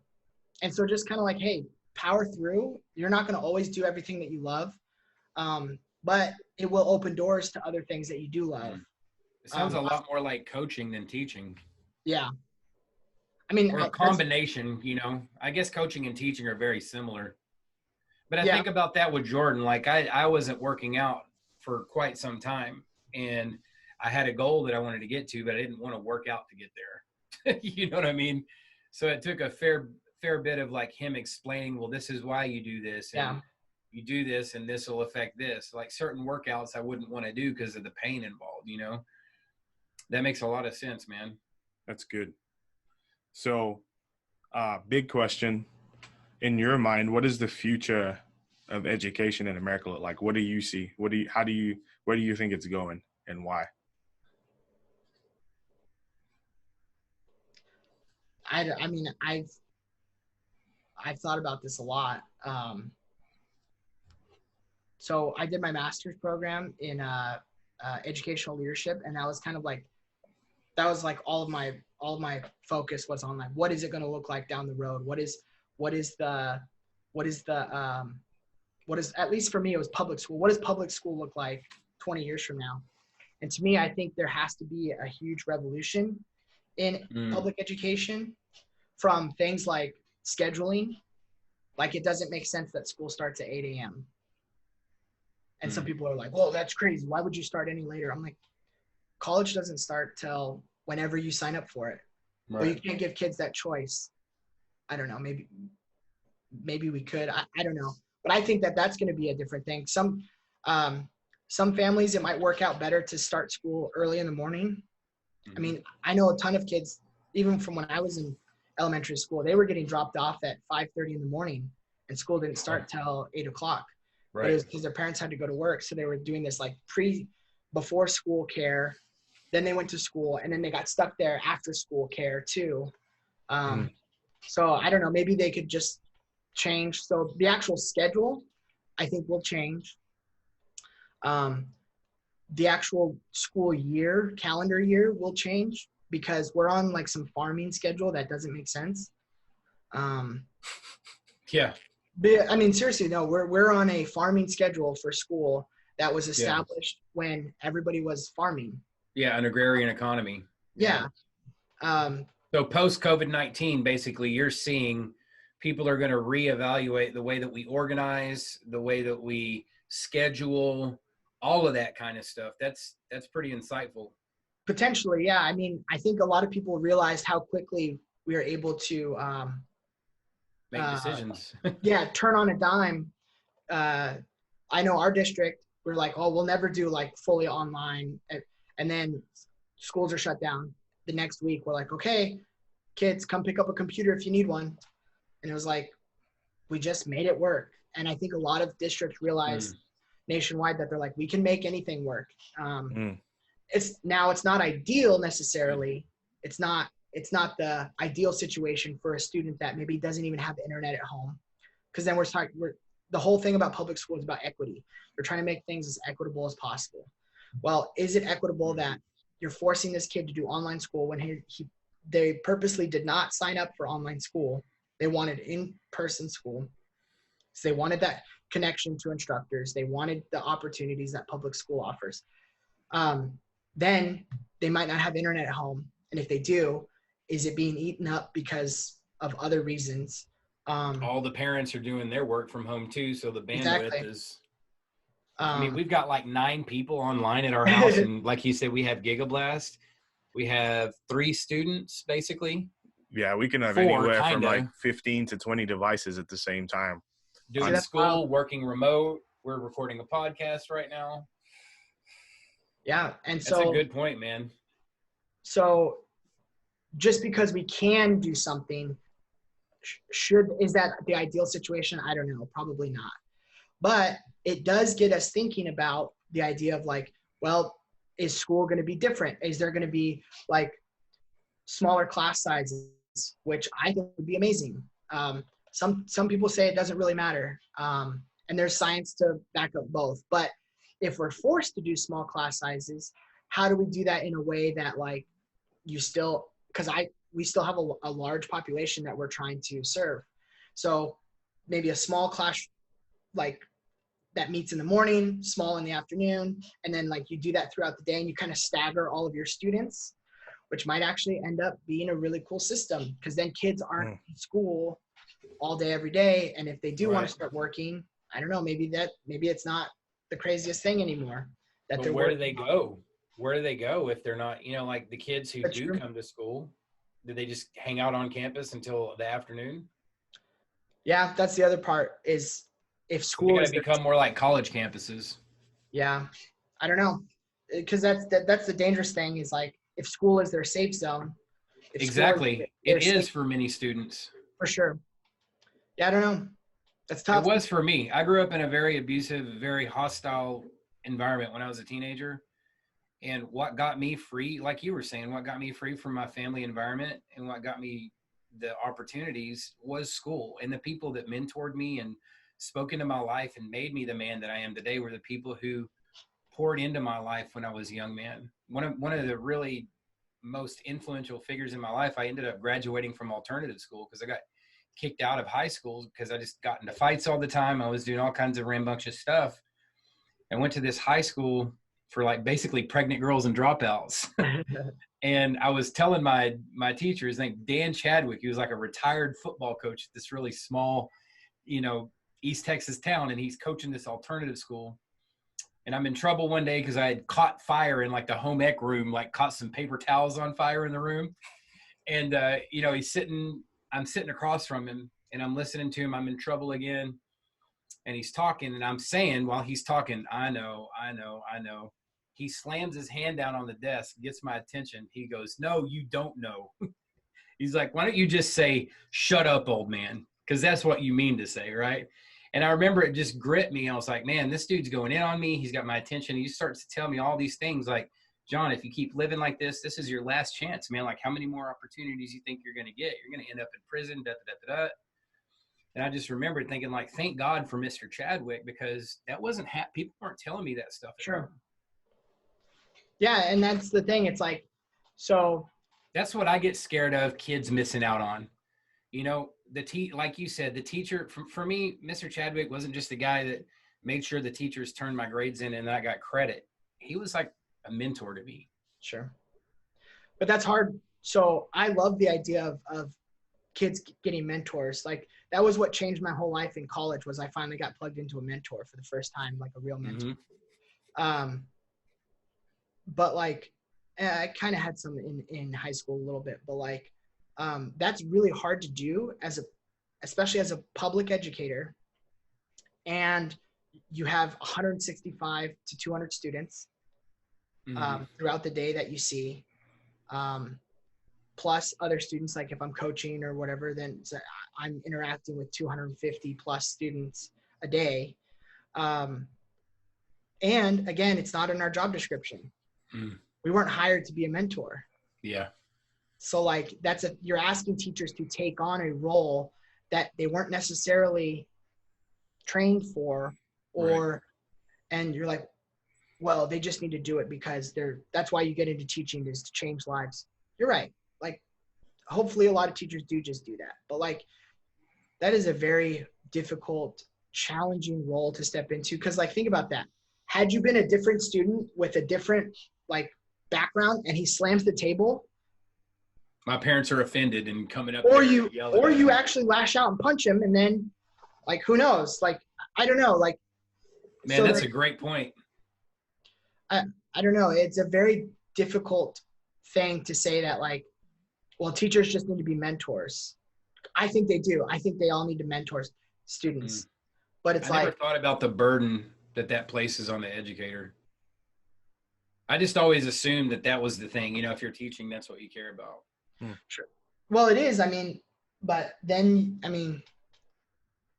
so just kind of like, hey, power through. You're not going to always do everything that you love. But it will open doors to other things that you do love. It sounds a lot more like coaching than teaching. Yeah. I mean, or a combination, you know, I guess coaching and teaching are very similar. But I think about that with Jordan. Like I wasn't working out for quite some time, and I had a goal that I wanted to get to, but I didn't want to work out to get there. You know what I mean? So it took a fair bit of like him explaining, well, this is why you do this. And you do this and this will affect this. Like certain workouts I wouldn't want to do because of the pain involved, you know? That makes a lot of sense, man. That's good. So, big question. In your mind, what is the future of education in America look like? What do you see? Where do you think it's going and why? I mean, I've thought about this a lot. So I did my master's program in educational leadership, and that was kind of like, all of my focus was on like, what is it going to look like down the road? What is at least for me, it was public school. What does public school look like 20 years from now? And to me, I think there has to be a huge revolution in public education from things like scheduling. Like, it doesn't make sense that school starts at 8 a.m. And some people are like, well, that's crazy. Why would you start any later? I'm like, college doesn't start till whenever you sign up for it. Right. Or you can't give kids that choice. I don't know. Maybe we could. I don't know. But I think that that's going to be a different thing. Some families, it might work out better to start school early in the morning. I mean, I know a ton of kids, even from when I was in elementary school, they were getting dropped off at 5:30 in the morning, and school didn't start till 8 o'clock. Right. It was because their parents had to go to work. So they were doing this like before school care. Then they went to school, and then they got stuck there after school care too. So I don't know, maybe they could just change. So the actual schedule, I think, will change. The actual school year, calendar year, will change because we're on like some farming schedule that doesn't make sense. Yeah. But, I mean, seriously, no, we're on a farming schedule for school that was established when everybody was farming. Yeah, an agrarian economy. Yeah. So post COVID-19, basically, you're seeing people are going to reevaluate the way that we organize, the way that we schedule, all of that kind of stuff. That's pretty insightful. Potentially, yeah. I mean, I think a lot of people realized how quickly we are able to make decisions. Turn on a dime. I know our district, we're like, oh, we'll never do like fully online. And then schools are shut down. The next week, we're like, okay, kids, come pick up a computer if you need one. And it was like, we just made it work. And I think a lot of districts realized nationwide that they're like, we can make anything work. It's not ideal necessarily. It's not the ideal situation for a student that maybe doesn't even have the internet at home. Because then the whole thing about public school is about equity. We're trying to make things as equitable as possible. Well, is it equitable that you're forcing this kid to do online school when they purposely did not sign up for online school? They wanted in-person school. So they wanted that connection to instructors. They wanted the opportunities that public school offers. Then they might not have internet at home. And if they do, is it being eaten up because of other reasons? All the parents are doing their work from home too. So the bandwidth is, I mean, we've got like 9 people online at our house. And like you said, we have Gigablast. We have 3 students basically. Yeah, we can have anywhere from like 15 to 20 devices at the same time. Doing school, working remote. We're recording a podcast right now. Yeah, and that's a good point, man. So just because we can do something, is that the ideal situation? I don't know, probably not. But it does get us thinking about the idea of like, well, is school going to be different? Is there going to be like smaller class sizes, which I think would be amazing. Some people say it doesn't really matter. And there's science to back up both. But if we're forced to do small class sizes, how do we do that in a way that like we still have a large population that we're trying to serve. So maybe a small class like that meets in the morning, small in the afternoon, and then like you do that throughout the day and you kind of stagger all of your students, which might actually end up being a really cool system because then kids aren't in school all day, every day. And if they do want to start working, I don't know, maybe it's not the craziest thing anymore. But where do they go? Where do they go if they're not, like the kids who do come to school? Do they just hang out on campus until the afternoon? Yeah, that's the other part is if school is become more like college campuses. Yeah, I don't know, because that's the dangerous thing is like if school is their safe zone. Exactly, it is for many students. For sure. Yeah, I don't know. That's tough. It was for me. I grew up in a very abusive, very hostile environment when I was a teenager. And what got me free, like you were saying, what got me free from my family environment and what got me the opportunities was school. And the people that mentored me and spoke into my life and made me the man that I am today were the people who poured into my life when I was a young man. One of the really most influential figures in my life, I ended up graduating from alternative school because I got kicked out of high school because I just got into fights all the time. I was doing all kinds of rambunctious stuff. I went to this high school for like basically pregnant girls and dropouts. And I was telling my teacher, his name Dan Chadwick, he was like a retired football coach at this really small, East Texas town, and he's coaching this alternative school. And I'm in trouble one day because I had caught fire in like the home ec room, like caught some paper towels on fire in the room. And, I'm sitting across from him and I'm listening to him. I'm in trouble again. And he's talking and I'm saying while he's talking, I know. He slams his hand down on the desk, gets my attention. He goes, no, you don't know. He's like, why don't you just say, shut up, old man? Because that's what you mean to say, right? And I remember it just gripped me. I was like, man, this dude's going in on me. He's got my attention. He starts to tell me all these things like, John, if you keep living like this is your last chance, man. Like, how many more opportunities you think you're going to get? You're going to end up in prison, da-da-da-da-da. And I just remembered thinking, like, thank God for Mr. Chadwick, because that wasn't people weren't telling me that stuff. Sure. Yeah, and that's the thing. It's like, so. That's what I get scared of kids missing out on. Like you said, the teacher, for me, Mr. Chadwick wasn't just the guy that made sure the teachers turned my grades in and I got credit. He was like a mentor to me. Sure. But that's hard. So I love the idea of kids getting mentors. Like, that was what changed my whole life in college, was I finally got plugged into a mentor for the first time, like a real mentor. Mm-hmm. But like, I kind of had some in high school a little bit, but like, that's really hard to do especially as a public educator. And you have 165 to 200 students throughout the day that you see, plus other students. Like if I'm coaching or whatever, then I'm interacting with 250 plus students a day. And again, it's not in our job description. We weren't hired to be a mentor. Yeah. So like you're asking teachers to take on a role that they weren't necessarily trained for, right. And you're like, well, they just need to do it because that's why you get into teaching, is to change lives. You're right. Like, hopefully a lot of teachers do just do that. But like, that is a very difficult, challenging role to step into. Cause like, think about that. Had you been a different student with a different like background and he slams the table, my parents are offended and coming up. Or you actually lash out and punch him, and then, like, who knows? Like, I don't know. Like, man, so that's a great point. I don't know. It's a very difficult thing to say that, like, well, teachers just need to be mentors. I think they do. I think they all need to mentor students. But it's I never thought about the burden that places on the educator. I just always assumed that was the thing. If you're teaching, that's what you care about. Sure. Well, it is. I mean, but then,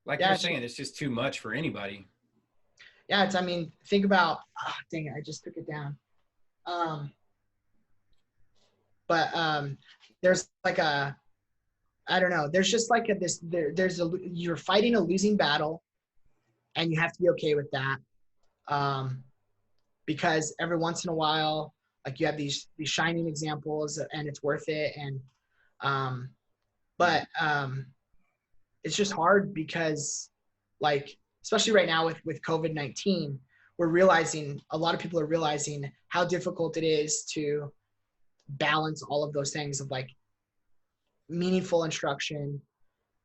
like you're saying, it's just too much for anybody. Yeah, think about, dang it, I just took it down. There's like I don't know, there's just like you're fighting a losing battle, and you have to be okay with that. Because every once in a while, like, you have these shining examples and it's worth it. And, but it's just hard because, like, especially right now with COVID-19, a lot of people are realizing how difficult it is to balance all of those things of like meaningful instruction,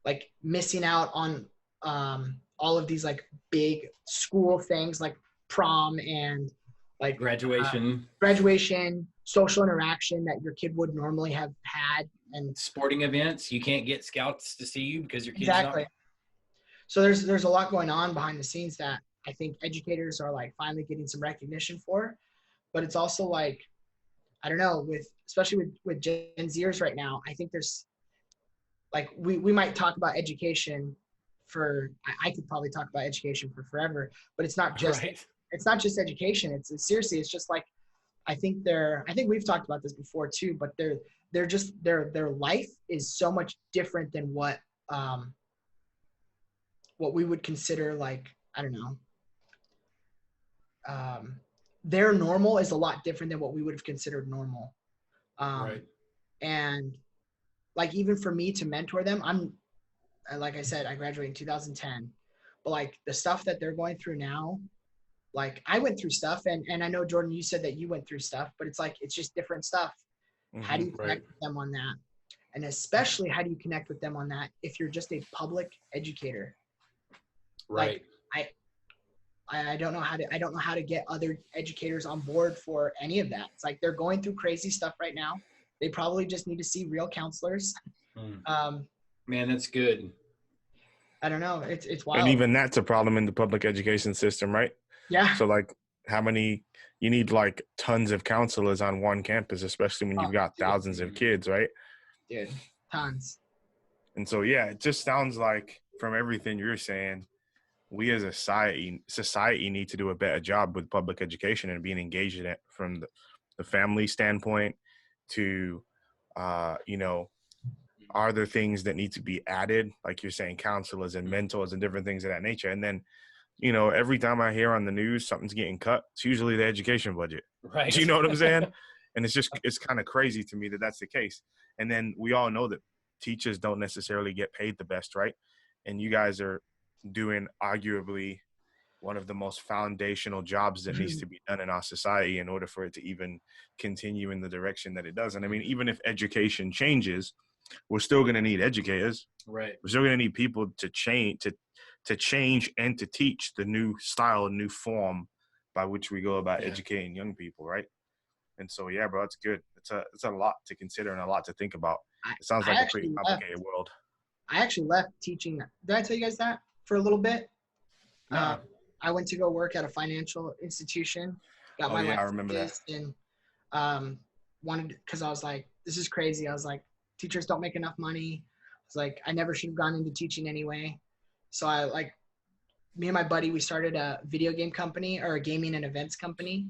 like missing out on all of these like big school things like prom and like graduation, social interaction that your kid would normally have had, and sporting events. You can't get scouts to see you because your kid's exactly. So there's a lot going on behind the scenes that I think educators are like finally getting some recognition for, but it's also like, I don't know, especially with GenZers right now, I think there's like, we might talk about education I could probably talk about education for forever, but it's not just right. It's not just education. It's seriously, it's just like, I think we've talked about this before too, but they're just, their life is so much different than what we would consider, like, I don't know. Their normal is a lot different than what we would have considered normal. Right. And like, even for me to mentor them, like I said, I graduated in 2010, but like the stuff that they're going through now, like I went through stuff, and I know, Jordan, you said that you went through stuff, but it's like, it's just different stuff. How do you connect with them on that? And especially, how do you connect with them on that if you're just a public educator? Right. Like, I don't know how to get other educators on board for any of that. It's like they're going through crazy stuff right now. They probably just need to see real counselors. Man, that's good. I don't know. It's wild. And even that's a problem in the public education system, right? Yeah. So like, you need like tons of counselors on one campus, especially when you've got thousands of kids, right? Dude, tons. And so, yeah, it just sounds like from everything you're saying, we as a society need to do a better job with public education and being engaged in it, from the family standpoint to, are there things that need to be added, like you're saying, counselors and mentors and different things of that nature. And then, every time I hear on the news something's getting cut, it's usually the education budget. Right. Do you know what I'm saying? And it's kind of crazy to me that that's the case. And then we all know that teachers don't necessarily get paid the best, right? And you guys are doing arguably one of the most foundational jobs that needs to be done in our society in order for it to even continue in the direction that it does. And I mean, even if education changes, we're still going to need educators. Right. We're still going to need people to change and to teach the new style and new form by which we go about educating young people, right? And so, yeah, bro, it's good. It's a lot to consider and a lot to think about. It sounds like a pretty complicated world. I actually left teaching. Did I tell you guys that for a little bit? No. I went to go work at a financial institution. Got my license, I remember that. And wanted, because I was like, this is crazy. I was like, teachers don't make enough money. I was like, I never should have gone into teaching anyway. So me and my buddy, we started a video game company, or a gaming and events company.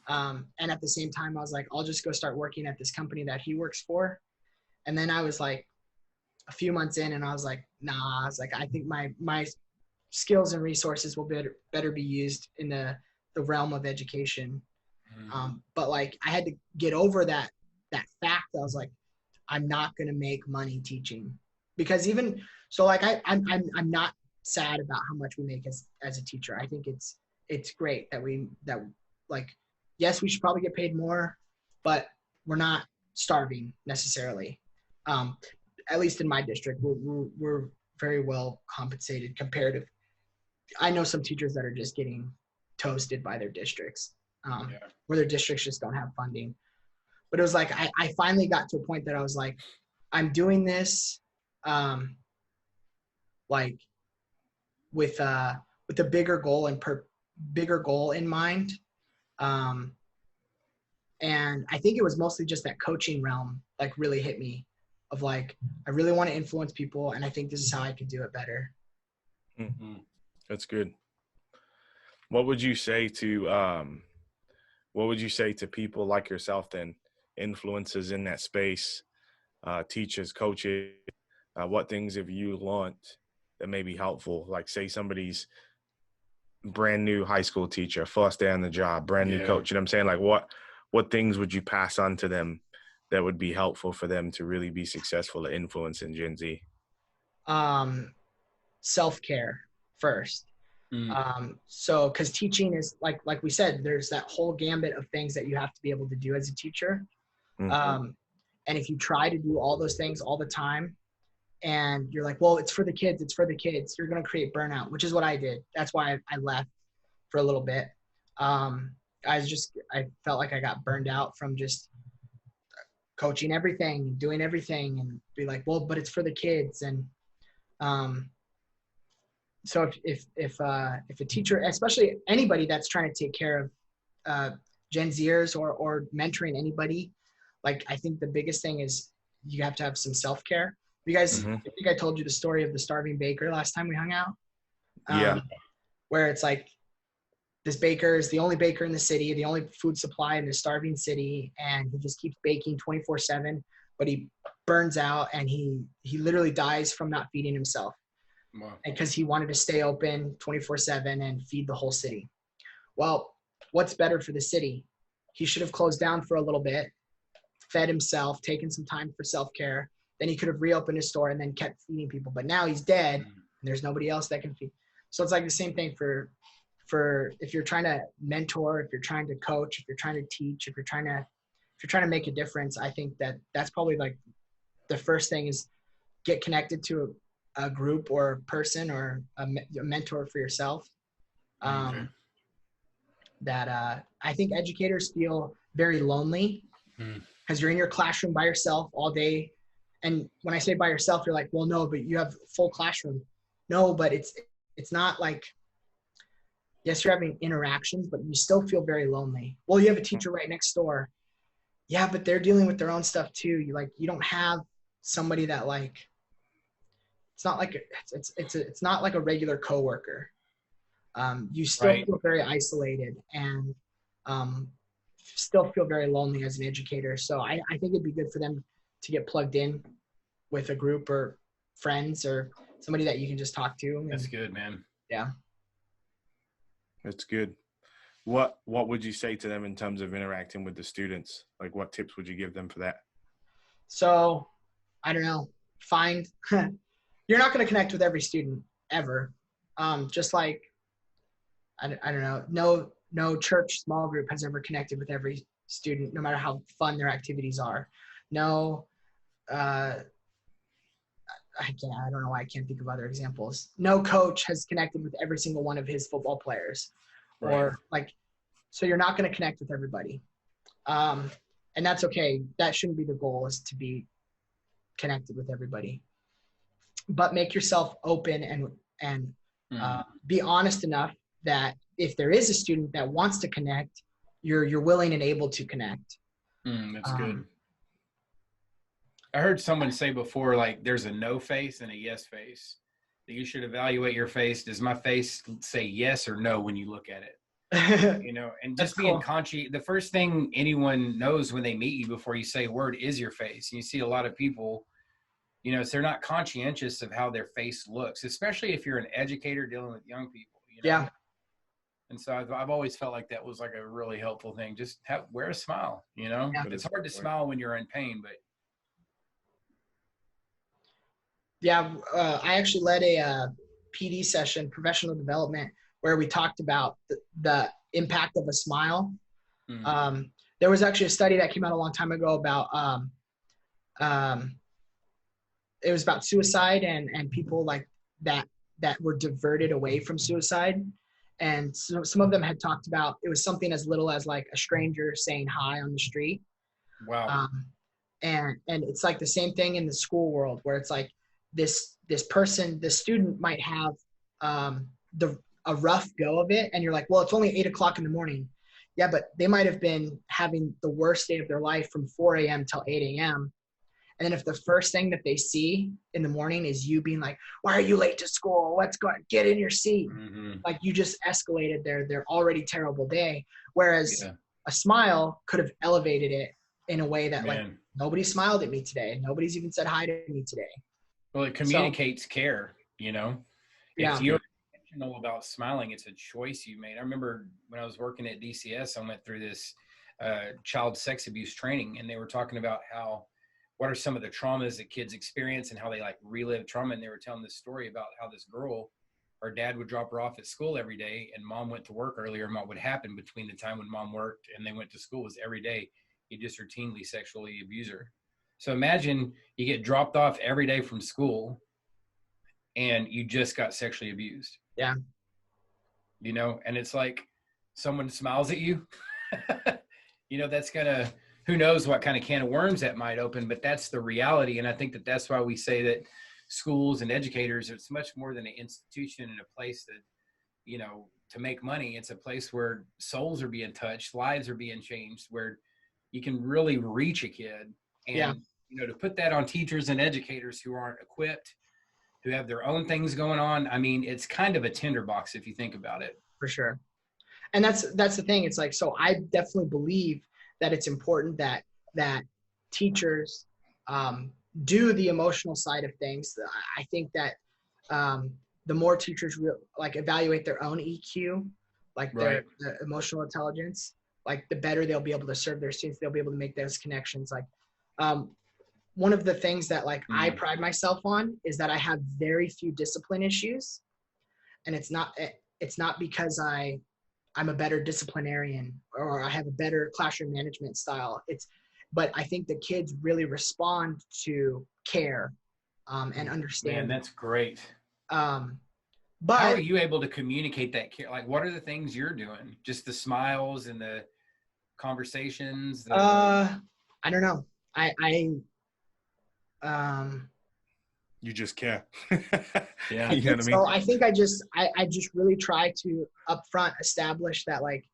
And at the same time, I was like, I'll just go start working at this company that he works for. And then I was like a few months in, and I was like, nah, I was like, I think my skills and resources will better be used in the realm of education. But like, I had to get over that fact. I was like, I'm not going to make money teaching, because even so, like, I'm not sad about how much we make as a teacher. I think it's great that like, yes, we should probably get paid more, but we're not starving necessarily. At least in my district, we're very well compensated comparative. I know some teachers that are just getting toasted by their districts, where their districts just don't have funding. But it was like, I finally got to a point that I was like, I'm doing this, like with a bigger goal in mind. And I think it was mostly just that coaching realm, like, really hit me, of like, I really want to influence people, and I think this is how I could do it better. Mm-hmm. That's good. What would you say to people like yourself then, influencers in that space, teachers, coaches? What things have you learned that may be helpful? Like, say somebody's brand new high school teacher, first day on the job, brand new coach. You know what I'm saying? Like, what things would you pass on to them that would be helpful for them to really be successful at influencing Gen Z? Self-care first. So, because teaching is like we said, there's that whole gambit of things that you have to be able to do as a teacher. And if you try to do all those things all the time, and you're like, well, it's for the kids, you're going to create burnout, which is what I did. That's why I left for a little bit. I felt like I got burned out from just coaching everything, doing everything, and be like, well, but it's for the kids. And so if a teacher, especially anybody that's trying to take care of GenZers or mentoring anybody, like, I think the biggest thing is you have to have some self-care. You guys, I think I told you the story of the starving baker last time we hung out. Where it's like, this baker is the only baker in the city, the only food supply in the starving city, and he just keeps baking 24/7, but he burns out, and he literally dies from not feeding himself. Wow. Because he wanted to stay open 24/7 and feed the whole city. Well, what's better for the city? He should have closed down for a little bit, fed himself, taken some time for self-care. Then he could have reopened his store and then kept feeding people. But now he's dead, and there's nobody else that can feed. So it's like the same thing for if you're trying to mentor, if you're trying to coach, if you're trying to teach, if you're trying to make a difference, I think that's probably like the first thing is get connected to a group or person or a mentor for yourself. That I think educators feel very lonely because you're in your classroom by yourself all day. And when I say by yourself, you're like, well, no, but you have full classroom. No, but it's not like, yes, you're having interactions, but you still feel very lonely. Well, you have a teacher right next door. Yeah, but they're dealing with their own stuff too. You don't have somebody that like, it's not like it's not like a regular coworker. You still feel very isolated and still feel very lonely as an educator. So I think it'd be good for them to get plugged in with a group or friends or somebody that you can just talk to. That's good, man. Yeah. That's good. What would you say to them in terms of interacting with the students? Like, what tips would you give them for that? So, I don't know. You're not going to connect with every student ever. Just like, I don't know. No church small group has ever connected with every student, no matter how fun their activities are. No, I don't know why I can't think of other examples. No coach has connected with every single one of his football players. Right. Or like, so you're not going to connect with everybody. And that's okay. That shouldn't be the goal, is to be connected with everybody. But make yourself open and be honest enough that if there is a student that wants to connect, you're willing and able to connect. That's good. I heard someone say before, like, there's a no face and a yes face. That you should evaluate your face. Does my face say yes or no when you look at it? And just being conscious. The first thing anyone knows when they meet you before you say a word is your face. And you see a lot of people, so they're not conscientious of how their face looks, especially if you're an educator dealing with young people. Yeah. And so I've always felt like that was like a really helpful thing. Just wear a smile, Yeah. But it's hard to smile when you're in pain, but. Yeah. I actually led a PD session, professional development, where we talked about the impact of a smile. There was actually a study that came out a long time ago about, it was about suicide and people like that were diverted away from suicide. And so some of them had talked about, it was something as little as like a stranger saying hi on the street. Wow. And it's like the same thing in the school world, where it's like this person, the student might have a rough go of it. And you're like, well, it's only 8 o'clock in the morning. Yeah, but they might have been having the worst day of their life from 4 a.m. till 8 a.m. And then if the first thing that they see in the morning is you being like, why are you late to school? Let's go, get in your seat. Like, you just escalated their already terrible day. Whereas a smile could have elevated it in a way that like, nobody smiled at me today. Nobody's even said hi to me today. Well, it communicates care, If you're intentional about smiling, it's a choice you made. I remember when I was working at DCS, I went through this child sex abuse training, and they were talking about what are some of the traumas that kids experience and how they like relive trauma. And they were telling this story about how this girl, her dad would drop her off at school every day, and mom went to work earlier. And what would happen between the time when mom worked and they went to school was every day he'd just routinely sexually abuse her. So imagine you get dropped off every day from school and you just got sexually abused. Yeah. And it's like someone smiles at you, that's gonna, who knows what kind of can of worms that might open, but that's the reality. And I think that that's why we say that schools and educators, it's much more than an institution and a place that, to make money. It's a place where souls are being touched, lives are being changed, where you can really reach a kid. And, to put that on teachers and educators who aren't equipped, who have their own things going on. I mean, it's kind of a tinderbox if you think about it. For sure. And that's the thing. It's like, so I definitely believe that it's important that teachers do the emotional side of things. I think that the more teachers evaluate their own EQ, like their emotional intelligence, like the better they'll be able to serve their students. They'll be able to make those connections. Like one of the things that I pride myself on is that I have very few discipline issues, and it's not, it's not because I'm a better disciplinarian or I have a better classroom management style. But I think the kids really respond to care and understand. Man, that's great. But how are you able to communicate that care? Like, what are the things you're doing? Just the smiles and the conversations? I don't know. You just care. Yeah. You know what I mean? So I think I just really try to upfront establish that, like,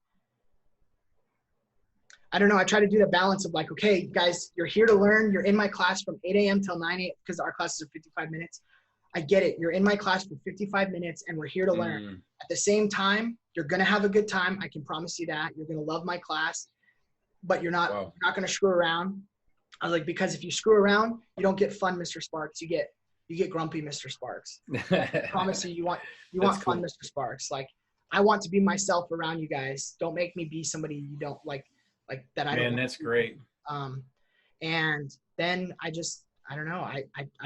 I don't know. I try to do the balance of like, okay, guys, you're here to learn. You're in my class from 8 a.m. till 9 a.m. because our classes are 55 minutes. I get it. You're in my class for 55 minutes and we're here to learn. At the same time, you're going to have a good time. I can promise you that. You're going to love my class, but you're not going to screw around. I was like, because if you screw around, you don't get fun, Mr. Sparks. You get grumpy, Mr. Sparks. I promise you, you want fun, Mr. Sparks. Like, I want to be myself around you guys. Don't make me be somebody you don't like that. Man, that's great. And then I don't know. I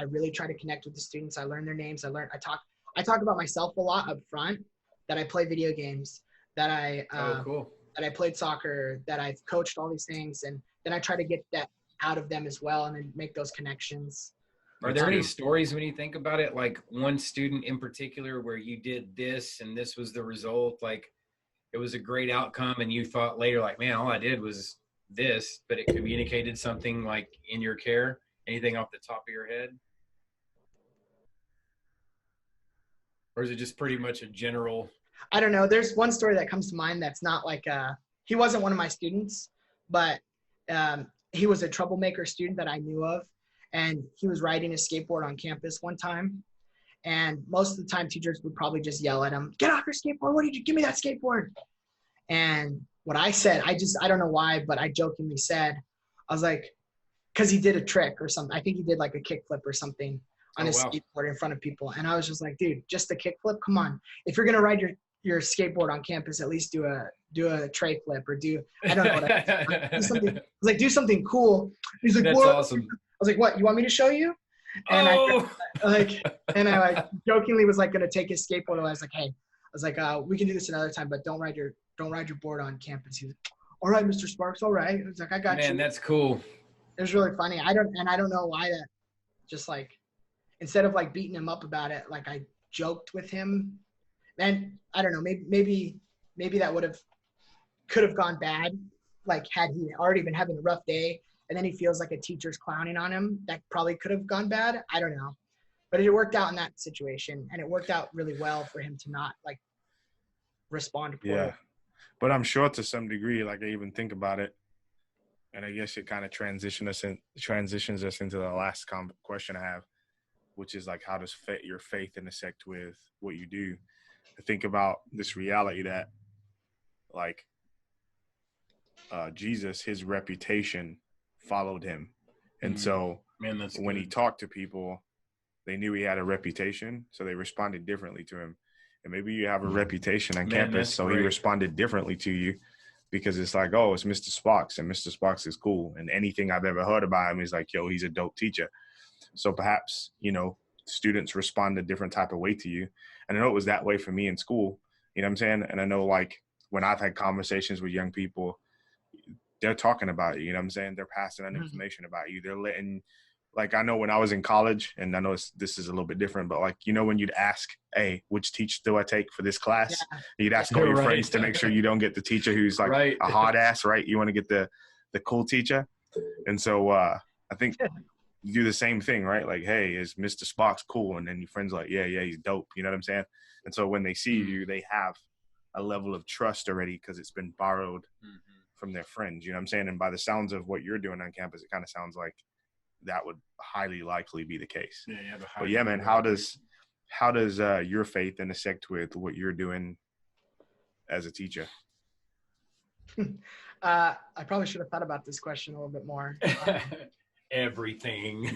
really try to connect with the students. I learn their names. I talk about myself a lot up front, that I play video games, that that I played soccer, that I've coached all these things. And then I try to get that out of them as well and then make those connections. Are there any stories when you think about it, like one student in particular where you did this and this was the result, like it was a great outcome and you thought later, like, man, all I did was this, but it communicated something like in your care? Anything off the top of your head? Or is it just pretty much a general? I don't know. There's one story that comes to mind that's not like he wasn't one of my students, but he was a troublemaker student that I knew of. And he was riding a skateboard on campus one time. And most of the time teachers would probably just yell at him, "Get off your skateboard. What did you give me that skateboard?" And what I said, I don't know why, but I jokingly said, I was like, because he did a trick or something. I think he did like a kickflip or something on his skateboard in front of people. And I was just like, dude, just a kickflip? Come on. If you're going to ride your skateboard on campus, at least do a tray flip or I don't know what do something. I was like, do something cool. He's like, that's what? Awesome. I was like, what? You want me to show you? And I jokingly was like going to take his skateboard away. I was like, hey, we can do this another time, but don't ride your board on campus. He's like, all right, Mr. Sparks. All right. I was like, I got you. Man, that's cool. It was really funny. I don't know why that, just like, instead of like beating him up about it, like I joked with him. And I don't know, maybe that could have gone bad. Like had he already been having a rough day and then he feels like a teacher's clowning on him, that probably could have gone bad. I don't know. But it worked out in that situation and it worked out really well for him to not like respond poorly. Yeah. But I'm sure to some degree, like I even think about it, and I guess it kind of transitions us into the last question I have, which is like, how does your faith intersect with what you do? I think about this reality that, like, Jesus, his reputation followed him. And so when he talked to people, they knew he had a reputation, so they responded differently to him. And maybe you have a reputation on campus, so he responded differently to you because it's like, oh, it's Mr. Sparks, and Mr. Sparks is cool. And anything I've ever heard about him is like, yo, he's a dope teacher. So perhaps, students respond a different type of way to you. And I know it was that way for me in school, you know what I'm saying? And I know, like, when I've had conversations with young people, they're talking about you, you know what I'm saying? They're passing on information about you. They're letting, like, I know when I was in college, and I know this is a little bit different, but like, when you'd ask, hey, which teacher do I take for this class? Yeah. You'd ask all your friends to make sure you don't get the teacher who's like a hard ass, right? You want to get the cool teacher. And so I think you do the same thing, right? Like, hey, is Mr. Sparks cool? And then your friends are like, yeah, he's dope. You know what I'm saying? And so when they see you, they have a level of trust already because it's been borrowed from their friends. You know what I'm saying? And by the sounds of what you're doing on campus, it kind of sounds like that would highly likely be the case. But yeah, man, how does your faith intersect with what you're doing as a teacher? I probably should have thought about this question a little bit more. Everything.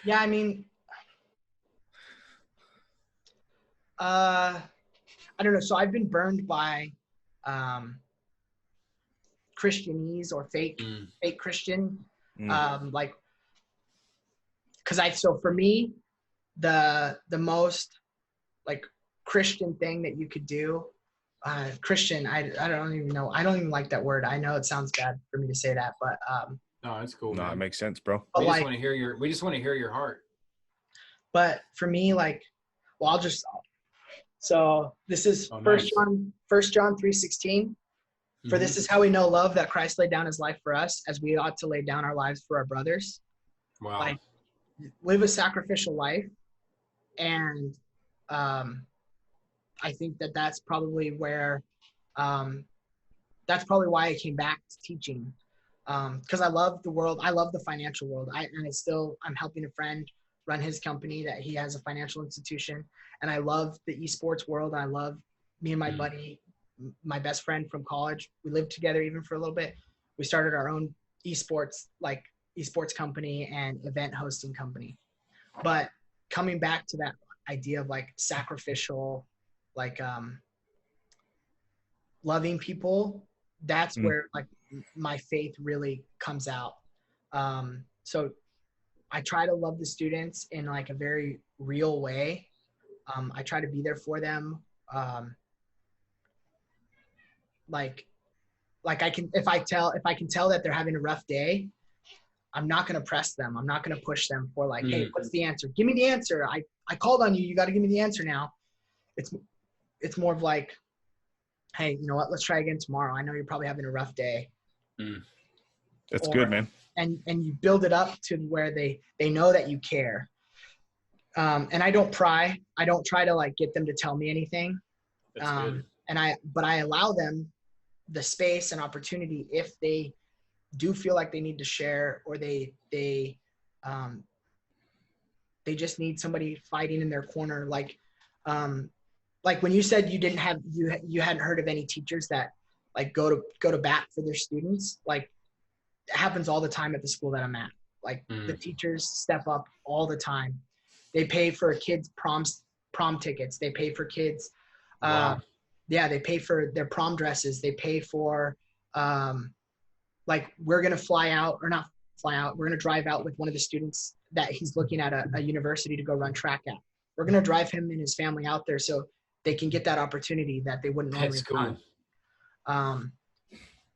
Yeah, I mean, I don't know. So I've been burned by Christianese or fake Christian. Like, so for me, the most like Christian thing that you could do. Christian, I don't even know. I don't even like that word. I know it sounds bad for me to say that, but no, it's cool. No, man. it makes sense, bro. We just want to hear your heart. But for me, like, well, so this is First John 3:16. For this is how we know love, that Christ laid down his life for us, as we ought to lay down our lives for our brothers. Wow. Like, live a sacrificial life. And I think that that's probably where, that's probably why I came back to teaching. Because I love the world. I love the financial world. I'm helping a friend run his company that he has a financial institution. And I love the esports world. I love me and my buddy, my best friend from college. We lived together even for a little bit. We started our own esports company and event hosting company. But coming back to that idea of like sacrificial, like loving people, that's where like my faith really comes out. So I try to love the students in like a very real way. I try to be there for them. Like I can, if I can tell that they're having a rough day, I'm not going to press them. I'm not going to push them for like, hey, what's the answer? Give me the answer. I called on you. You got to give me the answer now. It's more of like, hey, you know what? Let's try again tomorrow. I know you're probably having a rough day. That's good, man. And you build it up to where they know that you care. And I don't pry. I don't try to like get them to tell me anything. That's good. But I allow them the space and opportunity if they do feel like they need to share, or they just need somebody fighting in their corner. Like when you said you hadn't heard of any teachers that like go to bat for their students, like it happens all the time at the school that I'm at. Like the teachers step up all the time. They pay for kids' prom tickets. They pay for kids. They pay for their prom dresses. They pay for, like, we're going to fly out, or not fly out. We're going to drive out with one of the students that he's looking at a university to go run track at. We're going to drive him and his family out there so they can get that opportunity that they wouldn't normally have.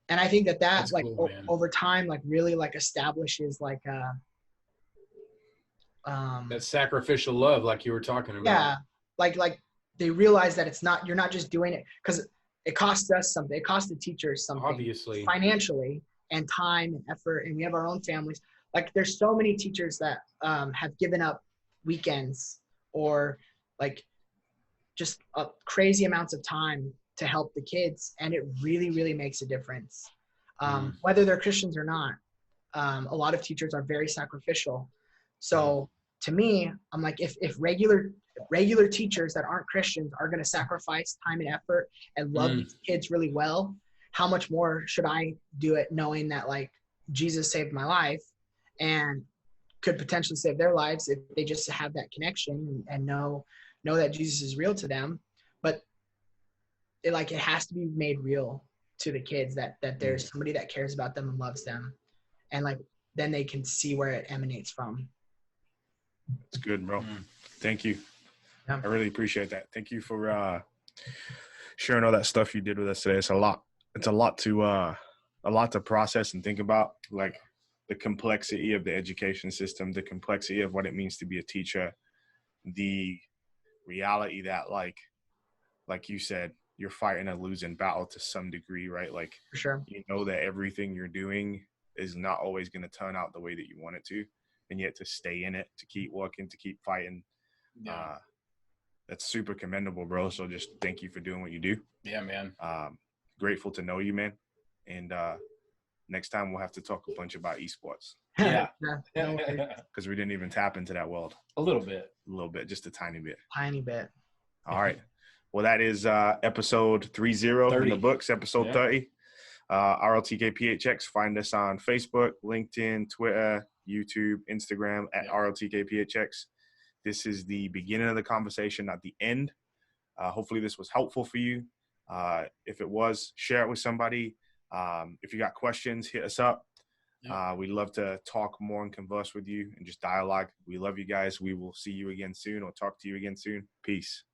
And I think that like cool, over time, like really like establishes like that sacrificial love, like you were talking about. Yeah. Like they realize that you're not just doing it because it costs us something. It costs the teachers something, obviously, financially and time and effort. And we have our own families. Like there's so many teachers that have given up weekends or like just crazy amounts of time to help the kids. And it really, really makes a difference. Whether they're Christians or not, a lot of teachers are very sacrificial. So to me, I'm like, if regular teachers that aren't Christians are going to sacrifice time and effort and love these kids really well, how much more should I do it knowing that like Jesus saved my life and could potentially save their lives if they just have that connection and know that Jesus is real to them. But it has to be made real to the kids that there's somebody that cares about them and loves them. And like, then they can see where it emanates from. It's good, bro. Thank you. Yeah. I really appreciate that. Thank you for sharing all that stuff you did with us today. It's a lot. It's a lot to process and think about, like the complexity of the education system, the complexity of what it means to be a teacher, the reality that like you said, you're fighting a losing battle to some degree, right? Like, for sure, you know that everything you're doing is not always going to turn out the way that you want it to, and yet to stay in it, to keep working, to keep fighting. Yeah. That's super commendable, bro. So just thank you for doing what you do. Yeah, man. Grateful to know you, man. And next time we'll have to talk a bunch about esports. Yeah. Because we didn't even tap into that world. A little bit, just a tiny bit. All right. Well, that is episode 30 in the books, episode 30. RLTKPHX. Find us on Facebook, LinkedIn, Twitter, YouTube, Instagram at RLTKPHX. This is the beginning of the conversation, not the end. Hopefully this was helpful for you. If it was, share it with somebody. If you got questions, hit us up. We'd love to talk more and converse with you and just dialogue. We love you guys. We will see you again soon or talk to you again soon. Peace.